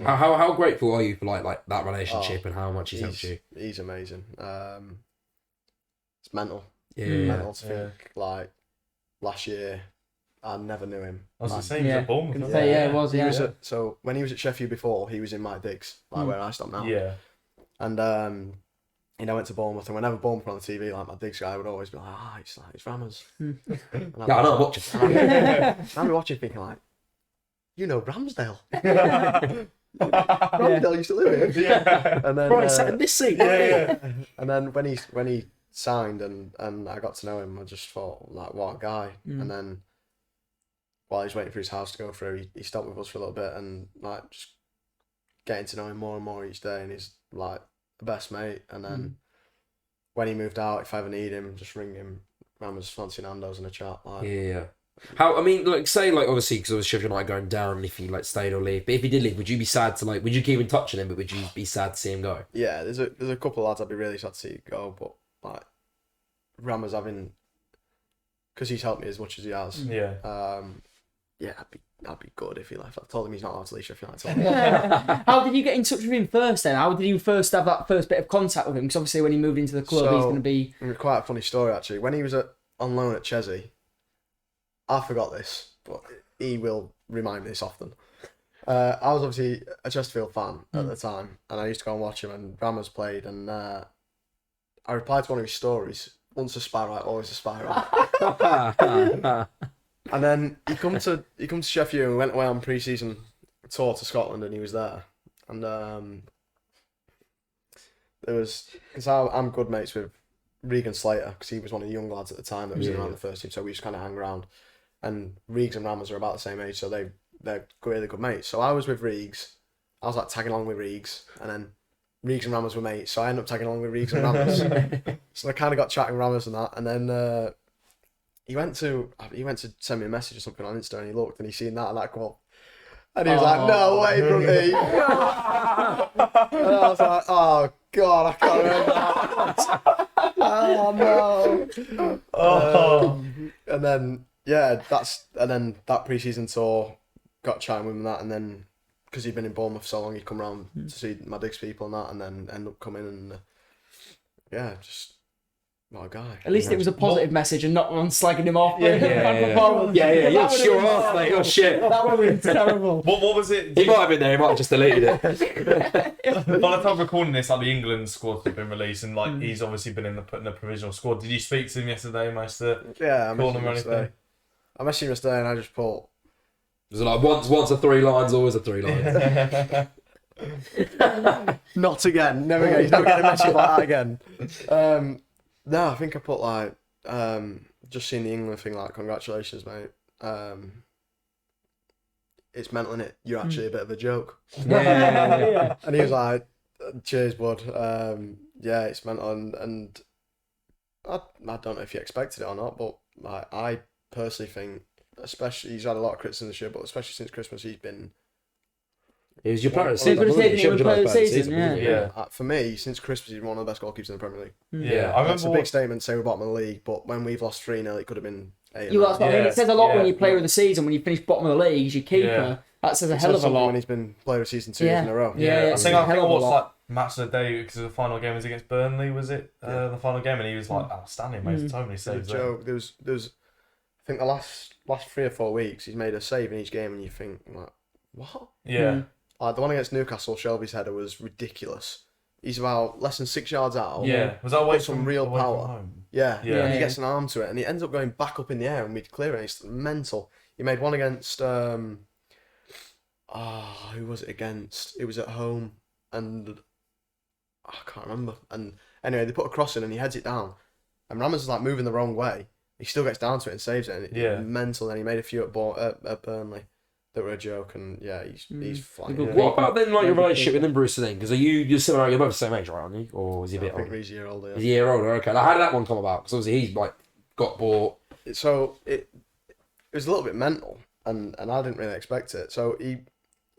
Speaker 1: How grateful are you for like that relationship and how much he's helped you?
Speaker 3: He's amazing. It's mental.
Speaker 1: Yeah.
Speaker 3: To think like last year I never knew him.
Speaker 4: I was
Speaker 3: like,
Speaker 4: the same as at Bournemouth.
Speaker 2: It was.
Speaker 3: He was so when he was at Sheffield before, he was in Mike Diggs, like where I stop now.
Speaker 4: Yeah.
Speaker 3: And I went to Bournemouth, and whenever Bournemouth were on the TV, like my Diggs guy would always be like, it's Rammers.
Speaker 1: Yeah, I know, I'm watching.
Speaker 3: I'd be watching thinking like, you know Ramsdale. Ramsdale used to live here.
Speaker 4: Yeah.
Speaker 3: And then
Speaker 1: Right, sat in this seat.
Speaker 3: yeah. And then when he signed and I got to know him, I just thought like, what a guy. And then while he was waiting for his house to go through, he stopped with us for a little bit and like just getting to know him more and more each day, and he's like the best mate. And then when he moved out, if I ever need him, just ring him. Rammers, fancy Nando's in a chat. Like,
Speaker 1: Yeah. How, I mean, like, say, like, obviously, because obviously Sheffield United going down, if he, like, stayed or leave. But if he did leave, would you be sad to, like, would you keep in touch with him, but would you be sad to see him go?
Speaker 3: yeah, there's a couple of lads I'd be really sad to see go, but, like, Rammers having... Because he's helped me as much as he has.
Speaker 4: Yeah.
Speaker 3: Yeah, that'd be good if he left. I've told him he's not allowed to leave Sheffield United.
Speaker 2: How did you get in touch with him first then? How did you first have that first bit of contact with him? Because obviously when he moved into the club, he's going to be...
Speaker 3: Quite a funny story, actually. When he was on loan at Chelsea, I forgot this, but he will remind me this often. I was obviously a Chesterfield fan at the time, and I used to go and watch him, and Rammers played, and I replied to one of his stories once a spy right, always a spy right. And then he come to Sheffield and we went away on pre-season tour to Scotland and he was there. And there was, because I'm good mates with Regan Slater, because he was one of the young lads at the time that was in around the first team, so we just kind of hang around. And Reegs and Rammers are about the same age, so they're really good mates. So I was with Reegs, I was like tagging along with Reegs, and then Reegs and Rammers were mates, so I ended up tagging along with Reegs and Rammers. So I kind of got chatting Rammers and that, and then he went to send me a message or something on Insta, and he looked and he seen that club. And he was like, "No way, Brunty!" And I was like, "Oh God, I can't remember that." Oh no! And then that pre-season tour got chatting with him and that, and then because he'd been in Bournemouth so long, he'd come round to see my Digs people and that, and then end up coming and just. What a guy.
Speaker 2: At least it was a positive message and not on slagging him off.
Speaker 1: Yeah. You're sure off, mate. You're shit.
Speaker 2: That would have been terrible.
Speaker 4: What was it?
Speaker 1: He might have been there. He might have just deleted it.
Speaker 4: By the time recording this, like the England squad had been released, and like he's obviously been in the provisional squad. Did you speak to him yesterday, Master?
Speaker 3: Yeah, I
Speaker 4: call
Speaker 3: messaged
Speaker 4: him or anything?
Speaker 3: I messaged him yesterday, and I just put.
Speaker 1: Was it like once a 3 lines, always a 3 lines?
Speaker 3: Not again. Never again. He's never getting a message like that again. No, I think I put like just seeing the England thing, like congratulations, mate. It's mental, innit? You're actually a bit of a joke.
Speaker 2: Yeah.
Speaker 3: And he was like, cheers, bud. Yeah, it's mental, and I don't know if you expected it or not, but like, I personally think, especially, he's had a lot of criticism this year, but especially since Christmas, he's been.
Speaker 1: He was your player of the
Speaker 2: Super
Speaker 1: season.
Speaker 2: Season, player of the season,
Speaker 1: Yeah.
Speaker 3: For me, since Christmas, he's one of the best goalkeepers in the Premier League.
Speaker 4: Yeah, I
Speaker 3: That's
Speaker 4: remember.
Speaker 3: a big statement to say we're bottom of the league, but when we've lost 3-0, it could have been 8.
Speaker 2: That's what I mean. It says a lot when
Speaker 4: Yeah.
Speaker 2: you player of the season, when you finish bottom of the league, he's your keeper.
Speaker 4: Yeah.
Speaker 2: That says a hell of a lot.
Speaker 3: When he's been player of the season 2 years in a row.
Speaker 2: Yeah,
Speaker 4: I
Speaker 2: it's
Speaker 4: think
Speaker 2: a
Speaker 4: I
Speaker 2: hell of a
Speaker 4: watched
Speaker 2: lot.
Speaker 4: like match of the day because the final game was against Burnley, was it? The final game, and he was like outstanding, mate. So many saves.
Speaker 3: Joe, there was I think the last 3 or 4 weeks he's made a save in each game, and you think like, what?
Speaker 4: Yeah.
Speaker 3: Like the one against Newcastle, Shelby's header was ridiculous. He's about less than 6 yards out.
Speaker 4: Yeah. Was that away
Speaker 3: Put some
Speaker 4: from
Speaker 3: real
Speaker 4: away from
Speaker 3: power.
Speaker 4: home?
Speaker 3: Yeah.
Speaker 4: Yeah.
Speaker 3: And he gets an arm to it, and he ends up going back up in the air, and we'd clear it. It's mental. He made one against who was it against? It was at home, and I can't remember. And anyway, they put a cross in, and he heads it down, and Ramos is like moving the wrong way. He still gets down to it and saves it. And it's mental. And he made a few at Burnley that were a joke, and yeah, he's flying.
Speaker 2: Good.
Speaker 1: What about then, like your relationship with him, Brewster? Then, because you're similar, you're both the same age, right? Aren't you? Or is he a bit
Speaker 3: I think
Speaker 1: older?
Speaker 3: he's a year older.
Speaker 1: He's a year older. Okay. Like, how did that one come about? Because obviously he's like got bought.
Speaker 3: So it was a little bit mental, and I didn't really expect it. So he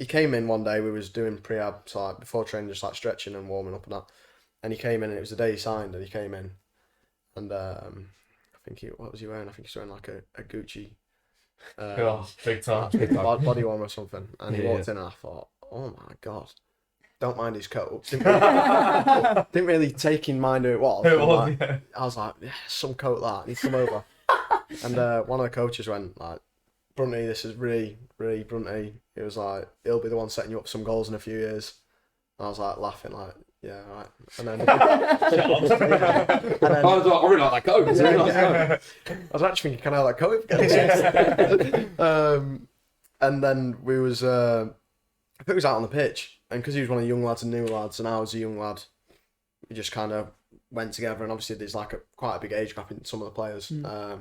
Speaker 3: came in one day. We was doing pre-ab, so like before training, just like stretching and warming up and that. And he came in, and it was the day he signed. And he came in, and I think what was he wearing? I think he was wearing like a Gucci.
Speaker 4: Big time.
Speaker 3: Body warmer or something. And he walked in, and I thought, oh my god. Don't mind his coat. Didn't really take in mind who it was. I was like, yeah, some coat that. And he'd come over. And one of the coaches went like, Brunty, this is really Brunty. He was like, he'll be the one setting you up some goals in a few years. And I was like laughing like, yeah, all right. And then,
Speaker 1: I was like, I really like that coat. It's a really nice coat.
Speaker 3: I was actually thinking, can I have that coat again? And then we was, I think we was out on the pitch, and because he was one of the young lads and new lads, and I was a young lad, we just kind of went together. And obviously, there's like quite a big age gap in some of the players. So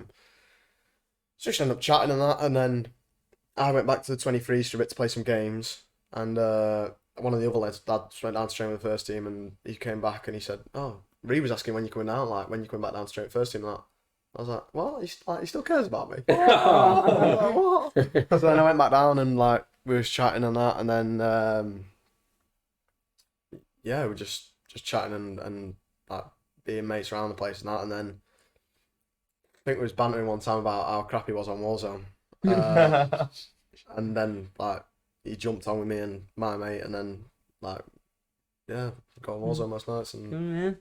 Speaker 3: just ended up chatting and that, and then I went back to the 23s for a bit to play some games, and one of the other lads went down to train with the first team, and he came back and he said, "Oh, Ree was asking when you're coming down, like when you're coming back down to train with the first team." And that I was like, "What? He still cares about me?" What? So then I went back down and like we was chatting and that, and then we were just chatting and like being mates around the place and that, and then I think we was bantering one time about how crap he was on Warzone, and then like he jumped on with me and my mate, and then like got on Warzone most nights, and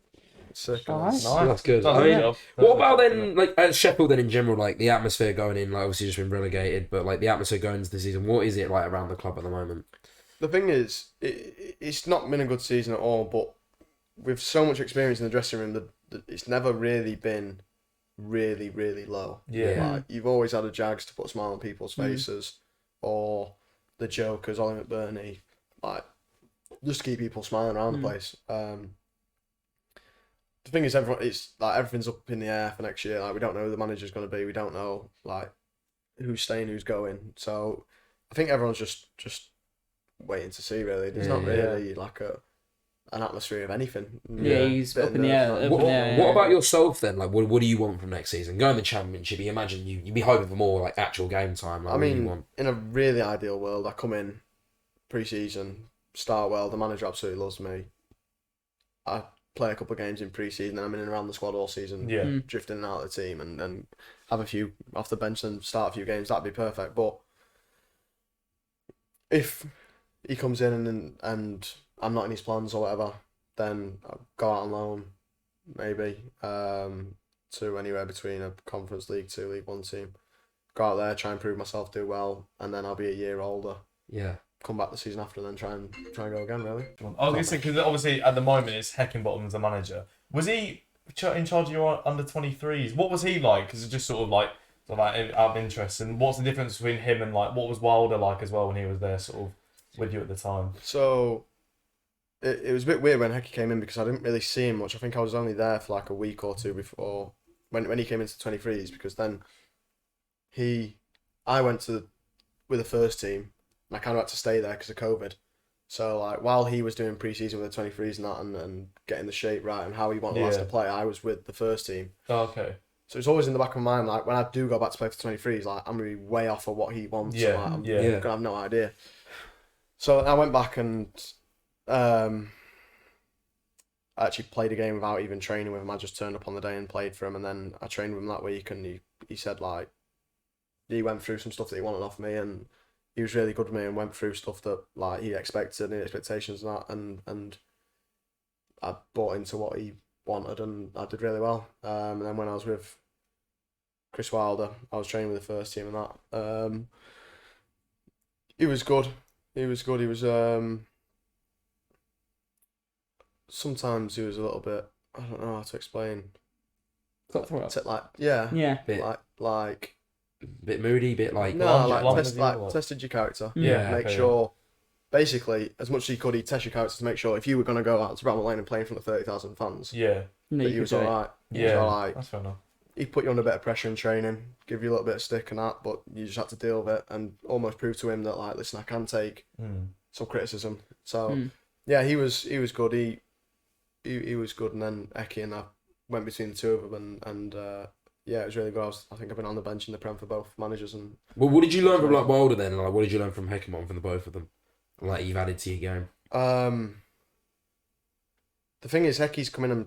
Speaker 3: it's sick.
Speaker 2: Nice.
Speaker 1: That's good. I mean, what about then, like at Sheffield then in general, like the atmosphere going in, like obviously just been relegated, but like the atmosphere going into the season, what is it like around the club at the moment?
Speaker 3: The thing is, it's not been a good season at all, but with so much experience in the dressing room, it's never really been really, really low.
Speaker 4: Yeah.
Speaker 3: Like, you've always had a Jags to put a smile on people's faces, or the Jokers, Ollie McBurney, like, just to keep people smiling around the place. The thing is, everything's up in the air for next year. Like, we don't know who the manager's going to be. We don't know like who's staying, who's going. So I think everyone's just waiting to see. Really, there's not really like an atmosphere of anything.
Speaker 2: Yeah, he's up in the air.
Speaker 1: What about yourself then? Like, what do you want from next season? Going to the Championship, you imagine you'd be hoping for more like actual game time. Like,
Speaker 3: I mean,
Speaker 1: what do you want?
Speaker 3: in a really ideal world, I come in pre-season, start well. The manager absolutely loves me. I play a couple of games in pre-season, and I'm in and around the squad all season, drifting in and out of the team, and then have a few off the bench and start a few games. That'd be perfect. But if he comes in and I'm not in his plans or whatever, then I'll go out on loan, maybe, to anywhere between a Conference League 2, League 1 team. Go out there, try and prove myself, do well, and then I'll be a year older.
Speaker 1: Yeah.
Speaker 3: Come back the season after and then try and go again, really.
Speaker 4: I was going to say, because obviously at the moment it's Heckingbottom's the manager. Was he in charge of your under-23s? What was he like? Because it's just sort of out of interest. And what's the difference between him and like what was Wilder like as well when he was there sort of with you at the time?
Speaker 3: So it was a bit weird when Hecky came in because I didn't really see him much. I think I was only there for like a week or two before when he came into 23s, because then I went with the first team and I kind of had to stay there because of COVID. So like while he was doing pre-season with the 23s and that and getting the shape right and how he wanted us to play, I was with the first team.
Speaker 4: Oh, okay.
Speaker 3: So it's always in the back of my mind, like when I do go back to play for 23s, like I'm going to be way off of what he wants.
Speaker 4: Yeah,
Speaker 3: so, like, I'm going to have no idea. So I went back and I actually played a game without even training with him. I just turned up on the day and played for him, and then I trained with him that week, and he said like he went through some stuff that he wanted off me, and he was really good with me and went through stuff that like he expected and expectations and that, and I bought into what he wanted and I did really well. And then when I was with Chris Wilder, I was training with the first team and that. He was good. He was sometimes he was a little bit, I don't know how to explain.
Speaker 2: Cutthroat.
Speaker 3: Like
Speaker 1: bit moody, bit like
Speaker 3: tested your character.
Speaker 4: Yeah,
Speaker 3: sure. Basically, as much as he could, he'd test your character to make sure if you were going to go out to Bramall Lane and play in front of 30,000 fans, that he was alright.
Speaker 4: That's fair enough.
Speaker 3: He'd put you under a bit of pressure in training, give you a little bit of stick and that, but you just had to deal with it and almost prove to him that like, listen, I can take some criticism. So yeah, he was good. He was good, and then Eki and I went between the two of them, and yeah, it was really good. I think I've been on the bench in the Prem for both managers. And
Speaker 1: well, what did you learn from like Wilder then? Like, what did you learn from Heckingbottom from the both of them? Like you've added to your game.
Speaker 3: The thing is, Hecky's come in and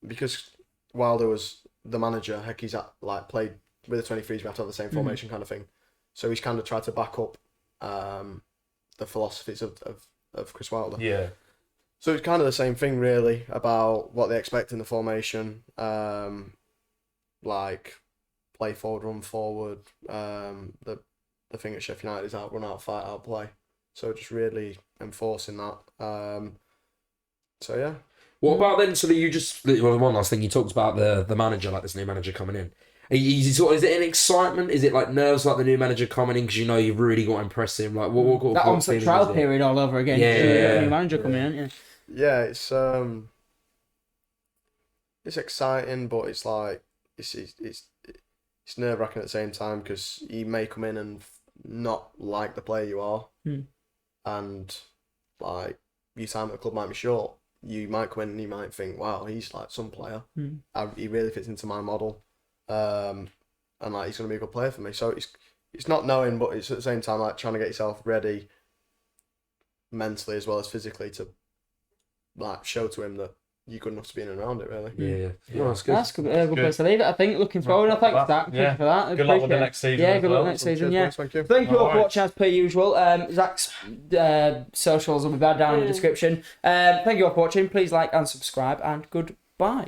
Speaker 3: because Wilder was the manager, Hecky's played with the 23s. We have to have the same formation kind of thing. So he's kind of tried to back up the philosophies of Chris Wilder.
Speaker 4: Yeah.
Speaker 3: So it's kind of the same thing really about what they expect in the formation. Like play forward, run forward. The thing at Sheffield United is out run, out fight, out play. So just really enforcing that. So yeah.
Speaker 1: What about then? So that you just one last thing you talked about the manager, like this new manager coming in. Is it an excitement? Is it like nerves, like the new manager coming in because you know you've really got to impress him? Like what
Speaker 2: that almost like trial period all over again.
Speaker 1: Yeah,
Speaker 2: new manager coming in.
Speaker 3: Yeah, it's exciting, but it's like it's nerve wracking at the same time because you may come in and not like the player you are, and like your time at the club might be short. You might come in and you might think, wow, he's like some player. He really fits into my model, and like he's gonna be a good player for me. So it's not knowing, but it's at the same time like trying to get yourself ready mentally as well as physically to like show to him that you're good enough to be in and around it, really.
Speaker 1: Yeah. No, that's good.
Speaker 2: That's good. Good place to leave it. I think. Looking forward. Thanks for that.
Speaker 4: Yeah.
Speaker 2: For that.
Speaker 4: Good luck with the next season.
Speaker 2: Yeah. Good luck next season. Yeah.
Speaker 3: Thank you.
Speaker 2: Thank you all for watching as per usual. Zach's socials will be down in the description. Thank you all for watching. Please like and subscribe, and goodbye.